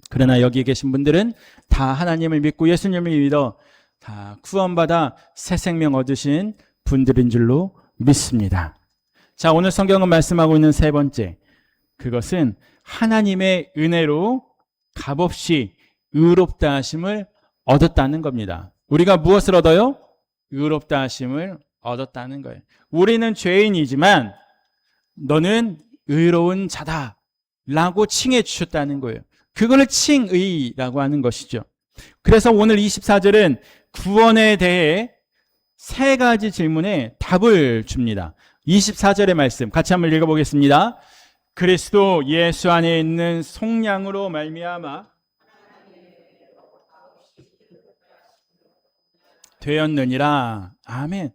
그러나 여기 계신 분들은 다 하나님을 믿고 예수님을 믿어 다 구원받아 새 생명 얻으신 분들인 줄로 믿습니다. 자, 오늘 성경은 말씀하고 있는 세 번째, 그것은 하나님의 은혜로 값없이 의롭다 하심을 얻었다는 겁니다. 우리가 무엇을 얻어요? 의롭다 하심을 얻었다는 거예요. 우리는 죄인이지만 너는 의로운 자다 라고 칭해 주셨다는 거예요. 그걸 칭의라고 하는 것이죠. 그래서 오늘 24절은 구원에 대해 세 가지 질문에 답을 줍니다. 24절의 말씀 같이 한번 읽어보겠습니다. 그리스도 예수 안에 있는 속량으로 말미암아 되었느니라. 아멘.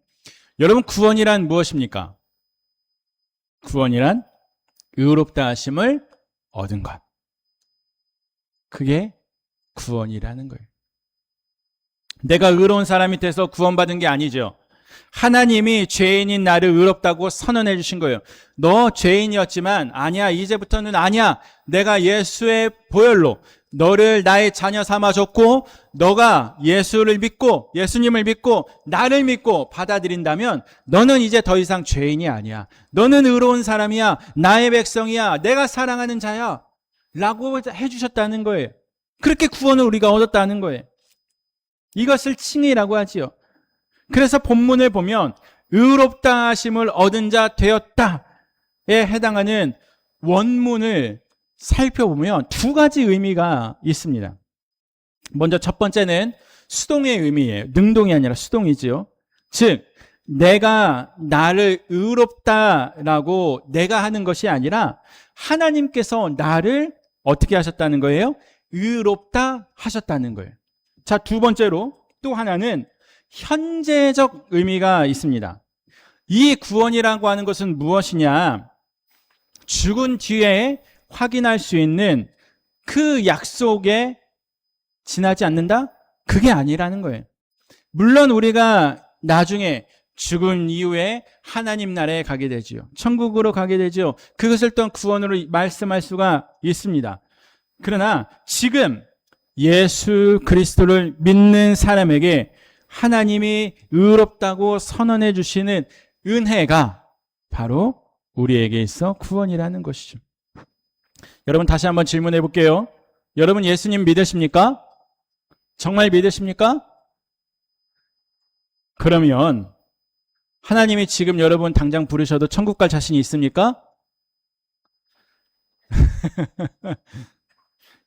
여러분, 구원이란 무엇입니까? 구원이란 의롭다 하심을 얻은 것. 그게 구원이라는 거예요. 내가 의로운 사람이 돼서 구원받은 게 아니죠. 하나님이 죄인인 나를 의롭다고 선언해 주신 거예요. 너 죄인이었지만 아니야, 이제부터는 아니야. 내가 예수의 보혈로 너를 나의 자녀 삼아줬고 너가 예수님을 믿고 나를 믿고 받아들인다면 너는 이제 더 이상 죄인이 아니야. 너는 의로운 사람이야. 나의 백성이야. 내가 사랑하는 자야. 라고 해주셨다는 거예요. 그렇게 구원을 우리가 얻었다는 거예요. 이것을 칭의라고 하지요. 그래서 본문을 보면 의롭다 하심을 얻은 자 되었다에 해당하는 원문을 살펴보면 두 가지 의미가 있습니다. 먼저 첫 번째는 수동의 의미예요. 능동이 아니라 수동이지요. 즉 내가 나를 의롭다라고 내가 하는 것이 아니라 하나님께서 나를 어떻게 하셨다는 거예요? 의롭다 하셨다는 거예요. 자, 두 번째로 또 하나는 현재적 의미가 있습니다. 이 구원이라고 하는 것은 무엇이냐? 죽은 뒤에 확인할 수 있는 그 약속에 지나지 않는다? 그게 아니라는 거예요. 물론 우리가 나중에 죽은 이후에 하나님 나라에 가게 되지요. 천국으로 가게 되지요. 그것을 또한 구원으로 말씀할 수가 있습니다. 그러나 지금 예수 그리스도를 믿는 사람에게 하나님이 의롭다고 선언해 주시는 은혜가 바로 우리에게 있어 구원이라는 것이죠. 여러분 다시 한번 질문해 볼게요. 여러분 예수님 믿으십니까? 정말 믿으십니까? 그러면 하나님이 지금 여러분 당장 부르셔도 천국 갈 자신이 있습니까?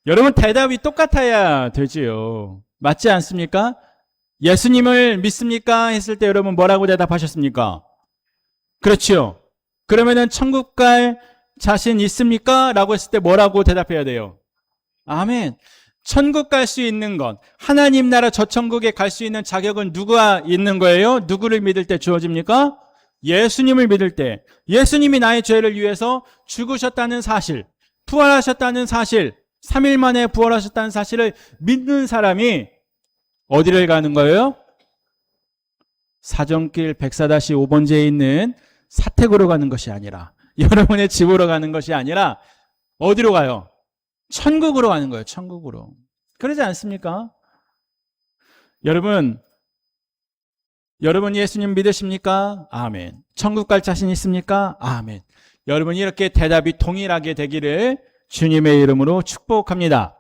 여러분 대답이 똑같아야 되지요. 맞지 않습니까? 예수님을 믿습니까? 했을 때 여러분 뭐라고 대답하셨습니까? 그렇지요. 그러면은 천국 갈 자신 있습니까? 라고 했을 때 뭐라고 대답해야 돼요? 아멘. 천국 갈 수 있는 것, 하나님 나라 저 천국에 갈 수 있는 자격은 누가 있는 거예요? 누구를 믿을 때 주어집니까? 예수님을 믿을 때. 예수님이 나의 죄를 위해서 죽으셨다는 사실, 부활하셨다는 사실, 3일 만에 부활하셨다는 사실을 믿는 사람이 어디를 가는 거예요? 사정길 104-5번지에 있는 사택으로 가는 것이 아니라, 여러분의 집으로 가는 것이 아니라 어디로 가요? 천국으로 가는 거예요. 천국으로. 그러지 않습니까? 여러분 예수님 믿으십니까? 아멘. 천국 갈 자신 있습니까? 아멘. 여러분 이렇게 대답이 동일하게 되기를 주님의 이름으로 축복합니다.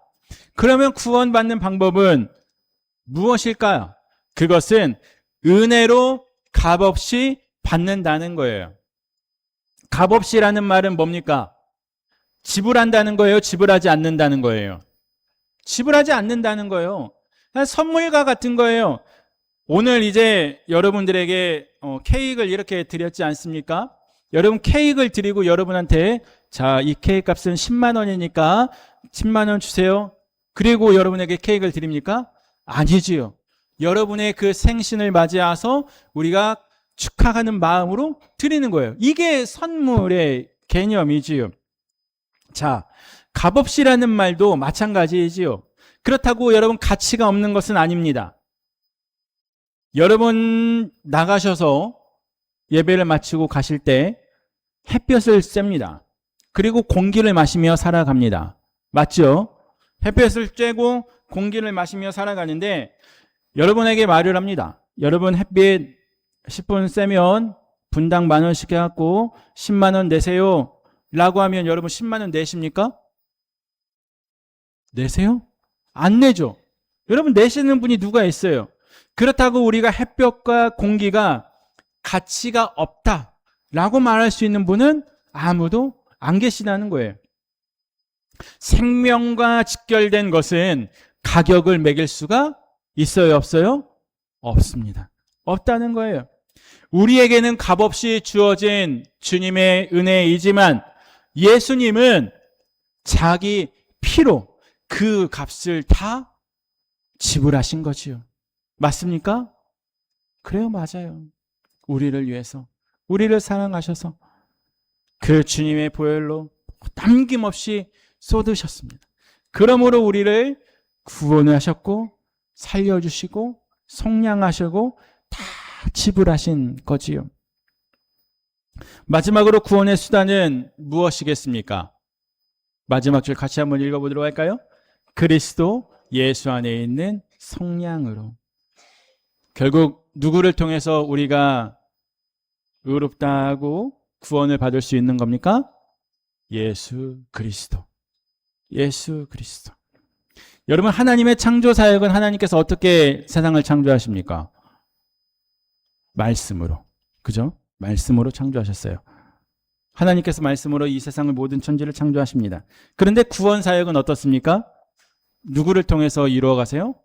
그러면 구원받는 방법은 무엇일까요? 그것은 은혜로 값없이 받는다는 거예요. 값없이라는 말은 뭡니까? 지불한다는 거예요? 지불하지 않는다는 거예요? 지불하지 않는다는 거예요. 선물과 같은 거예요. 오늘 이제 여러분들에게 케이크를 이렇게 드렸지 않습니까? 여러분 케이크를 드리고 여러분한테 자, 이 케이크 값은 10만 원이니까 10만 원 주세요. 그리고 여러분에게 케이크를 드립니까? 아니지요. 여러분의 그 생신을 맞이해서 우리가 축하하는 마음으로 드리는 거예요. 이게 선물의 개념이지요. 자, 값없이라는 말도 마찬가지이지요. 그렇다고 여러분 가치가 없는 것은 아닙니다. 여러분 나가셔서 예배를 마치고 가실 때 햇볕을 쐬입니다. 그리고 공기를 마시며 살아갑니다. 맞죠? 햇볕을 쬐고 공기를 마시며 살아가는데 여러분에게 말을 합니다. 여러분 햇빛 10분 쐬면 분당 10,000원씩 해갖고 10만 원 내세요. 라고 하면 여러분 10만 원 내십니까? 내세요? 안 내죠. 여러분 내시는 분이 누가 있어요? 그렇다고 우리가 햇볕과 공기가 가치가 없다라고 말할 수 있는 분은 아무도 안 계시다는 거예요. 생명과 직결된 것은 가격을 매길 수가 있어요? 없어요? 없습니다. 없다는 거예요. 우리에게는 값없이 주어진 주님의 은혜이지만 예수님은 자기 피로 그 값을 다 지불하신 거지요. 맞습니까? 그래요, 맞아요. 우리를 위해서, 우리를 사랑하셔서 그 주님의 보혈로 남김없이 쏟으셨습니다. 그러므로 우리를 구원하셨고 살려주시고 속량하시고 다 지불하신 거지요. 마지막으로 구원의 수단은 무엇이겠습니까? 마지막 줄 같이 한번 읽어보도록 할까요? 그리스도 예수 안에 있는 성량으로. 결국 누구를 통해서 우리가 의롭다 하고 구원을 받을 수 있는 겁니까? 예수 그리스도. 예수 그리스도. 여러분, 하나님의 창조 사역은 하나님께서 어떻게 세상을 창조하십니까? 말씀으로. 그죠? 말씀으로 창조하셨어요. 하나님께서 말씀으로 이 세상을 모든 천지를 창조하십니다. 그런데 구원 사역은 어떻습니까? 누구를 통해서 이루어 가세요?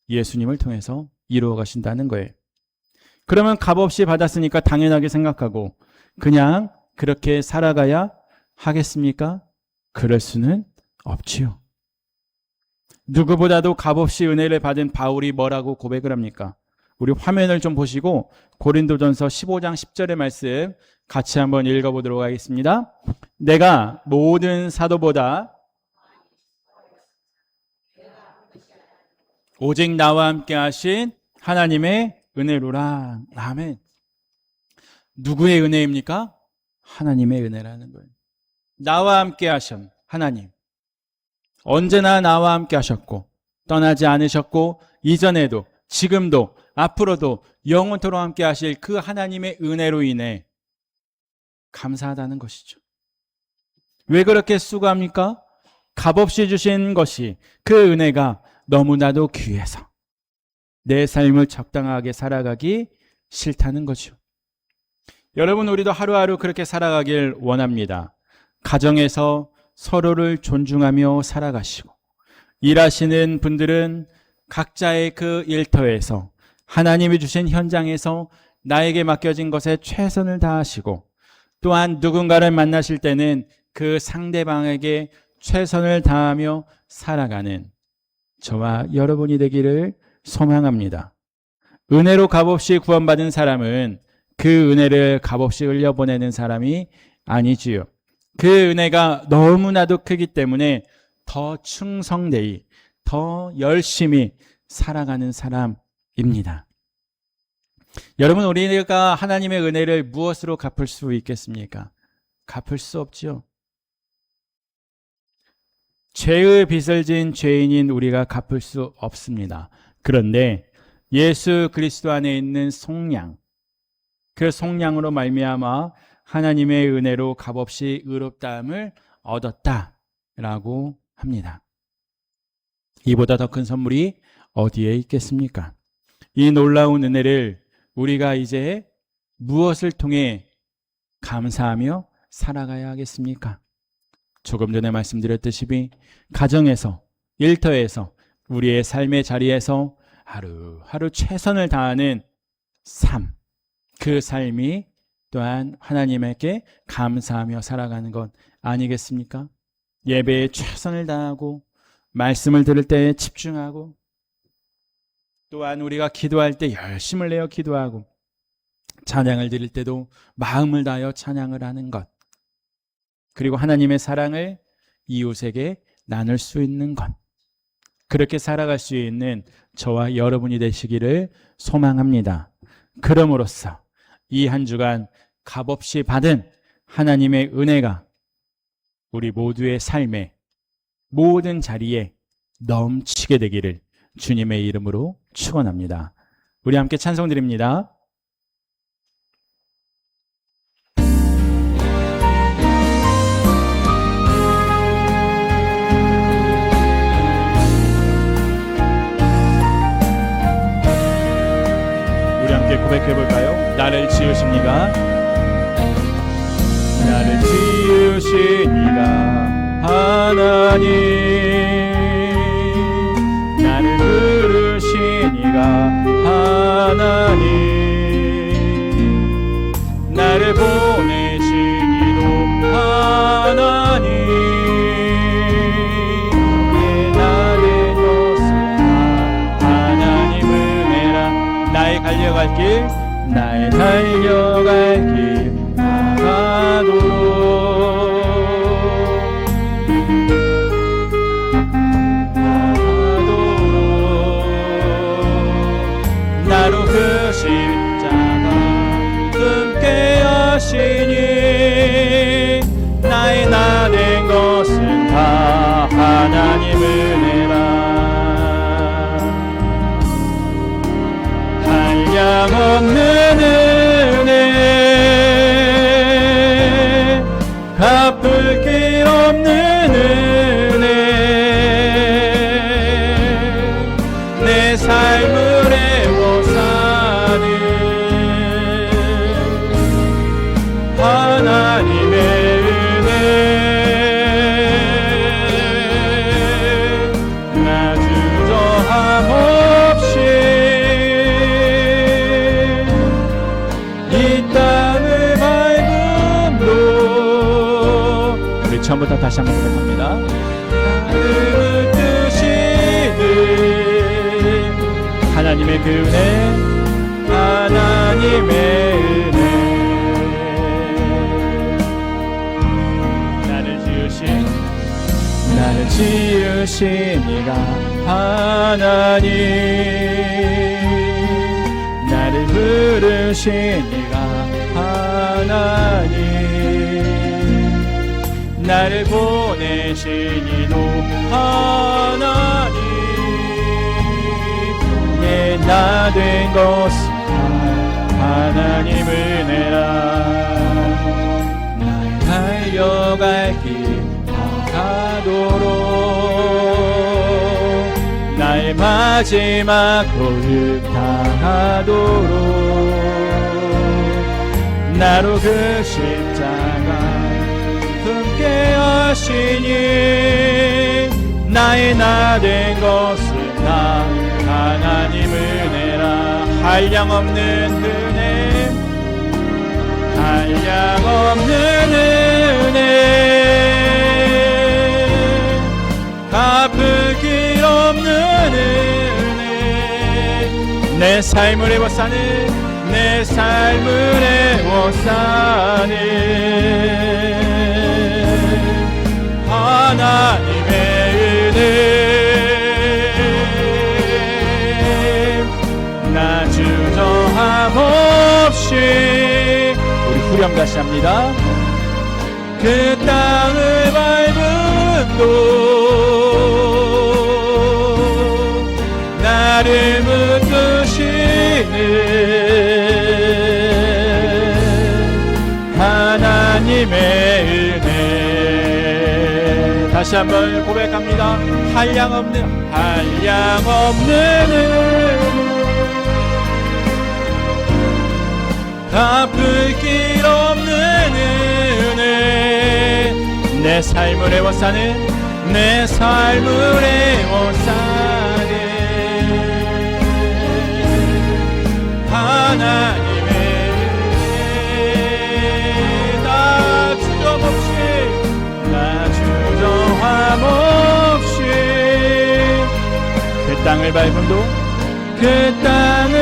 예수님을 통해서 이루어 가신다는 거예요. 그러면 값없이 받았으니까 당연하게 생각하고 그냥 그렇게 살아가야 하겠습니까? 그럴 수는 없지요. 누구보다도 값없이 은혜를 받은 바울이 뭐라고 고백을 합니까? 우리 화면을 좀 보시고 고린도전서 15장 10절의 말씀 같이 한번 읽어보도록 하겠습니다. 내가 모든 사도보다 오직 나와 함께 하신 하나님의 은혜로라. 아멘. 누구의 은혜입니까? 하나님의 은혜라는 거예요. 나와 함께 하신 하나님. 언제나 나와 함께 하셨고 떠나지 않으셨고 이전에도 지금도 앞으로도 영원토록 함께 하실 그 하나님의 은혜로 인해 감사하다는 것이죠. 왜 그렇게 수고합니까? 값없이 주신 것이 그 은혜가 너무나도 귀해서 내 삶을 적당하게 살아가기 싫다는 거죠. 여러분, 우리도 하루하루 그렇게 살아가길 원합니다. 가정에서 서로를 존중하며 살아가시고 일하시는 분들은 각자의 그 일터에서 하나님이 주신 현장에서 나에게 맡겨진 것에 최선을 다하시고 또한 누군가를 만나실 때는 그 상대방에게 최선을 다하며 살아가는 저와 여러분이 되기를 소망합니다. 은혜로 값없이 구원받은 사람은 그 은혜를 값없이 흘려보내는 사람이 아니지요. 그 은혜가 너무나도 크기 때문에 더 충성되이 더 열심히 살아가는 사람입니다. 여러분, 우리가 하나님의 은혜를 무엇으로 갚을 수 있겠습니까? 갚을 수 없지요. 죄의 빚을 진 죄인인 우리가 갚을 수 없습니다. 그런데 예수 그리스도 안에 있는 속량, 그 속량으로 말미암아 하나님의 은혜로 값없이 의롭다함을 얻었다라고 합니다. 이보다 더 큰 선물이 어디에 있겠습니까? 이 놀라운 은혜를 우리가 이제 무엇을 통해 감사하며 살아가야 하겠습니까? 조금 전에 말씀드렸듯이 가정에서, 일터에서, 우리의 삶의 자리에서 하루하루 최선을 다하는 삶, 그 삶이 또한 하나님에게 감사하며 살아가는 것 아니겠습니까? 예배에 최선을 다하고 말씀을 들을 때에 집중하고 또한 우리가 기도할 때 열심을 내어 기도하고 찬양을 드릴 때도 마음을 다하여 찬양을 하는 것, 그리고 하나님의 사랑을 이웃에게 나눌 수 있는 것, 그렇게 살아갈 수 있는 저와 여러분이 되시기를 소망합니다. 그럼으로써 이 한 주간 값없이 받은 하나님의 은혜가 우리 모두의 삶의 모든 자리에 넘치게 되기를 주님의 이름으로 축원합니다. 우리 함께 찬송 드립니다. 우리 함께 고백해 볼까요? 나를 지으십니까? 나를 지으시니가 하나님, 나를 부르시니가 하나님, 나를 보내시니도 하나님, 나의 것은 다 하나님 은혜라. 나의 달려갈 길, 나의 달려갈 길 나가도록 나로 그 십자가 함께 하시니 나의 나 된 것은 다 하나님 은혜라. 없는 은혜, 갚을 길 없는 은혜, 내 삶을 애워싸는 하나님의 은혜, 나 주저함 없이 이 땅을 밟음도. 우리 처음부터 다시 한번 부탁합니다. 나를 붙드시는 하나님의 그 은혜, 하나님의 은혜, 나를 지으신 이가 하나님, 나를 부르신 이가 하나님, 나를 보내신 이도 하나님, 나 된 것은 하나님 은혜라. 나의 달려갈 길 가도록 나의 마지막 고육 당하도록 나로 그 십자가 품게 하시니 나의 나 된 것은 다 하나님 은혜라. 한량없는 은혜, 한량없는 은혜, 갚을 길 없는 은혜, 내 삶을 애워싸는, 내 삶을 애워싸는 하나님의 은혜, 나 주저함 없이. 우리 후렴 다시 합니다. 그 땅을 밟음도 나를 붙드시는 하나님의 은혜. 다시 한번 고백합니다. 한량없는, 한량없는 은혜, 갚을 길 없는 은혜, 내 삶을 애워싸는, 내 삶을 애워싸는 하나님의 은혜. 나 주저함 없이, 나 주저함 없이 그 땅을 밟음도, 그 땅을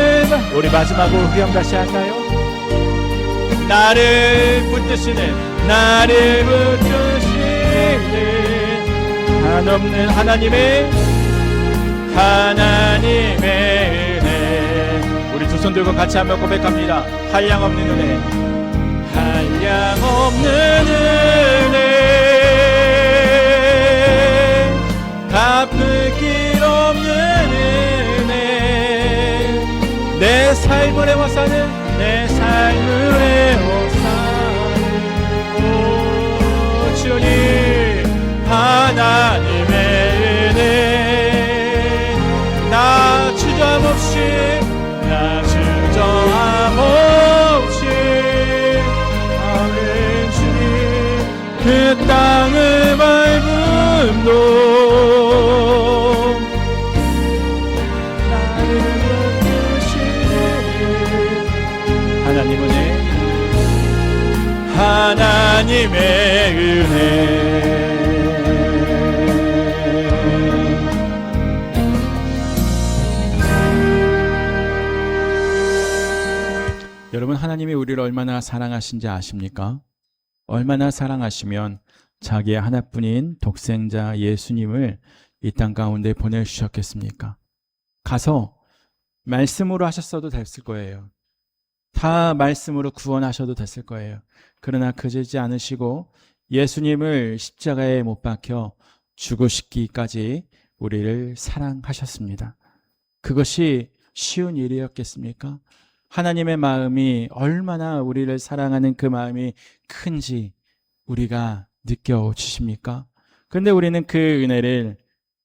우리 마지막으로 후렴 다시 할까요? 나를 붙드시는, 나를 붙드시는 한없는 하나님의, 하나님의 은혜. 우리 두 손 들고 같이 한번 고백합니다. 한량없는 은혜, 한량없는 은혜, 갚을 길 없는 은혜, 내 삶을 애워싸는, 내 삶을 애워싸는 오 주님 하나님의 은혜. 나 주저함 없이, 나 주저함 없이 아멘 주님 그 땅을 밟음도 나를 붙드시는 하나님 은혜, 하나님의 은혜. 여러분, 하나님이 우리를 얼마나 사랑하신지 아십니까? 얼마나 사랑하시면 자기의 하나뿐인 독생자 예수님을 이 땅 가운데 보내주셨겠습니까? 가서 말씀으로 하셨어도 됐을 거예요. 다 말씀으로 구원하셔도 됐을 거예요. 그러나 그러지 않으시고 예수님을 십자가에 못 박혀 죽으시기까지 우리를 사랑하셨습니다. 그것이 쉬운 일이었겠습니까? 하나님의 마음이 얼마나 우리를 사랑하는 그 마음이 큰지 우리가 느껴지십니까? 그런데 우리는 그 은혜를,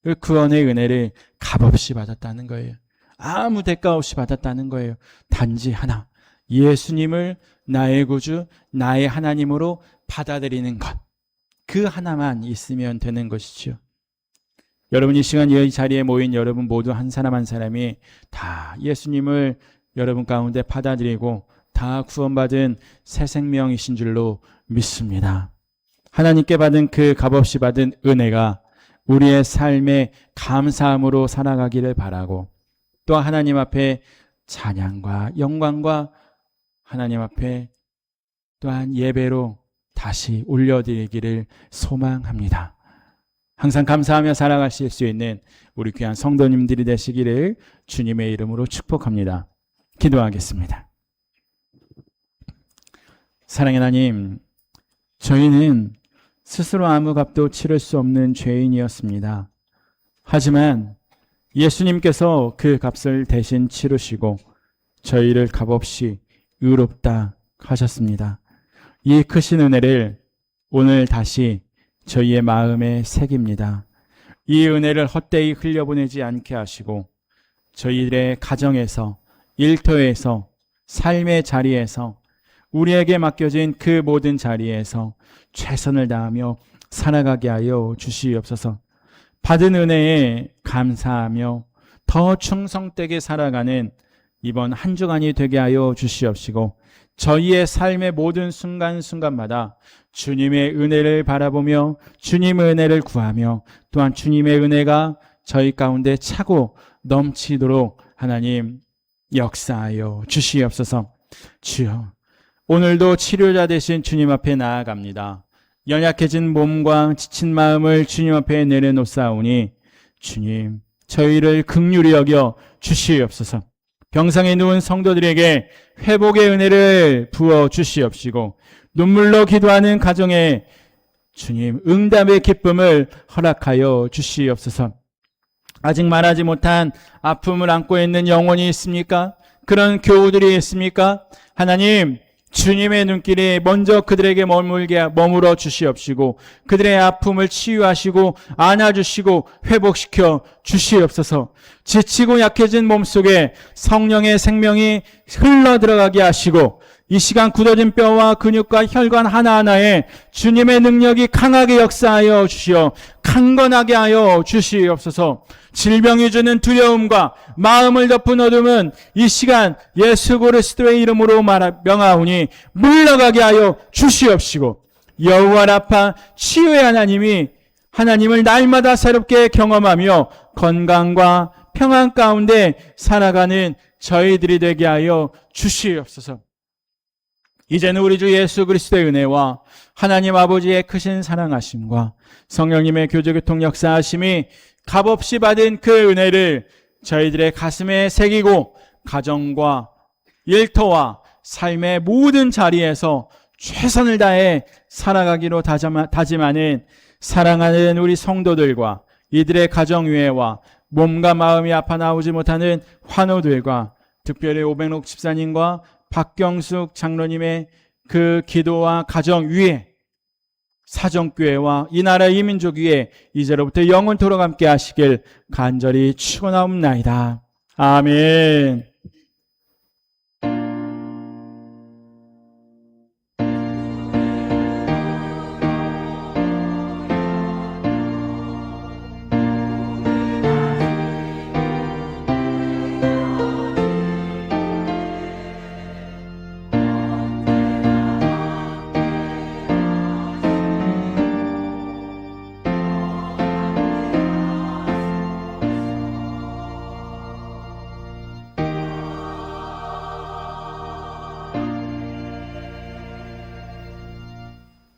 그 구원의 은혜를 값없이 받았다는 거예요. 아무 대가 없이 받았다는 거예요. 단지 하나, 예수님을 나의 구주, 나의 하나님으로 받아들이는 것. 그 하나만 있으면 되는 것이죠. 여러분, 이 시간 이 자리에 모인 여러분 모두 한 사람 한 사람이 다 예수님을 여러분 가운데 받아들이고 다 구원받은 새 생명이신 줄로 믿습니다. 하나님께 받은 그 값없이 받은 은혜가 우리의 삶에 감사함으로 살아가기를 바라고, 또 하나님 앞에 찬양과 영광과 하나님 앞에 또한 예배로 다시 올려드리기를 소망합니다. 항상 감사하며 살아가실 수 있는 우리 귀한 성도님들이 되시기를 주님의 이름으로 축복합니다. 기도하겠습니다. 사랑의 하나님, 저희는 스스로 아무 값도 치를 수 없는 죄인이었습니다. 하지만 예수님께서 그 값을 대신 치르시고 저희를 값없이 의롭다 하셨습니다. 이 크신 은혜를 오늘 다시 저희의 마음에 새깁니다. 이 은혜를 헛되이 흘려보내지 않게 하시고 저희들의 가정에서, 일터에서, 삶의 자리에서, 우리에게 맡겨진 그 모든 자리에서 최선을 다하며 살아가게 하여 주시옵소서. 받은 은혜에 감사하며 더 충성되게 살아가는 이번 한 주간이 되게 하여 주시옵시고, 저희의 삶의 모든 순간순간마다 주님의 은혜를 바라보며 주님의 은혜를 구하며 또한 주님의 은혜가 저희 가운데 차고 넘치도록 하나님 역사하여 주시옵소서. 주여, 오늘도 치료자 되신 주님 앞에 나아갑니다. 연약해진 몸과 지친 마음을 주님 앞에 내려놓사오니 주님, 저희를 긍휼히 여겨 주시옵소서. 병상에 누운 성도들에게 회복의 은혜를 부어 주시옵시고, 눈물로 기도하는 가정에 주님 응답의 기쁨을 허락하여 주시옵소서. 아직 말하지 못한 아픔을 안고 있는 영혼이 있습니까? 그런 교우들이 있습니까? 하나님, 주님의 눈길이 먼저 그들에게 머물러 주시옵시고 그들의 아픔을 치유하시고 안아주시고 회복시켜 주시옵소서. 지치고 약해진 몸속에 성령의 생명이 흘러들어가게 하시고 이 시간 굳어진 뼈와 근육과 혈관 하나하나에 주님의 능력이 강하게 역사하여 주시어 강건하게 하여 주시옵소서. 질병이 주는 두려움과 마음을 덮은 어둠은 이 시간 예수 그리스도의 이름으로 명하오니 물러가게 하여 주시옵시고, 여호와 라파 치유의 하나님이 하나님을 날마다 새롭게 경험하며 건강과 평안 가운데 살아가는 저희들이 되게 하여 주시옵소서. 이제는 우리 주 예수 그리스도의 은혜와 하나님 아버지의 크신 사랑하심과 성령님의 교제교통 역사하심이 값없이 받은 그 은혜를 저희들의 가슴에 새기고 가정과 일터와 삶의 모든 자리에서 최선을 다해 살아가기로 다짐하는 사랑하는 우리 성도들과 이들의 가정위회와 몸과 마음이 아파 나오지 못하는 환우들과 특별히 오백록 집사님과 박경숙 장로님의 그 기도와 가정위회, 사정교회와 이 나라 이민족위에 이제로부터 영원토록 함께 하시길 간절히 축원하옵나이다. 아멘.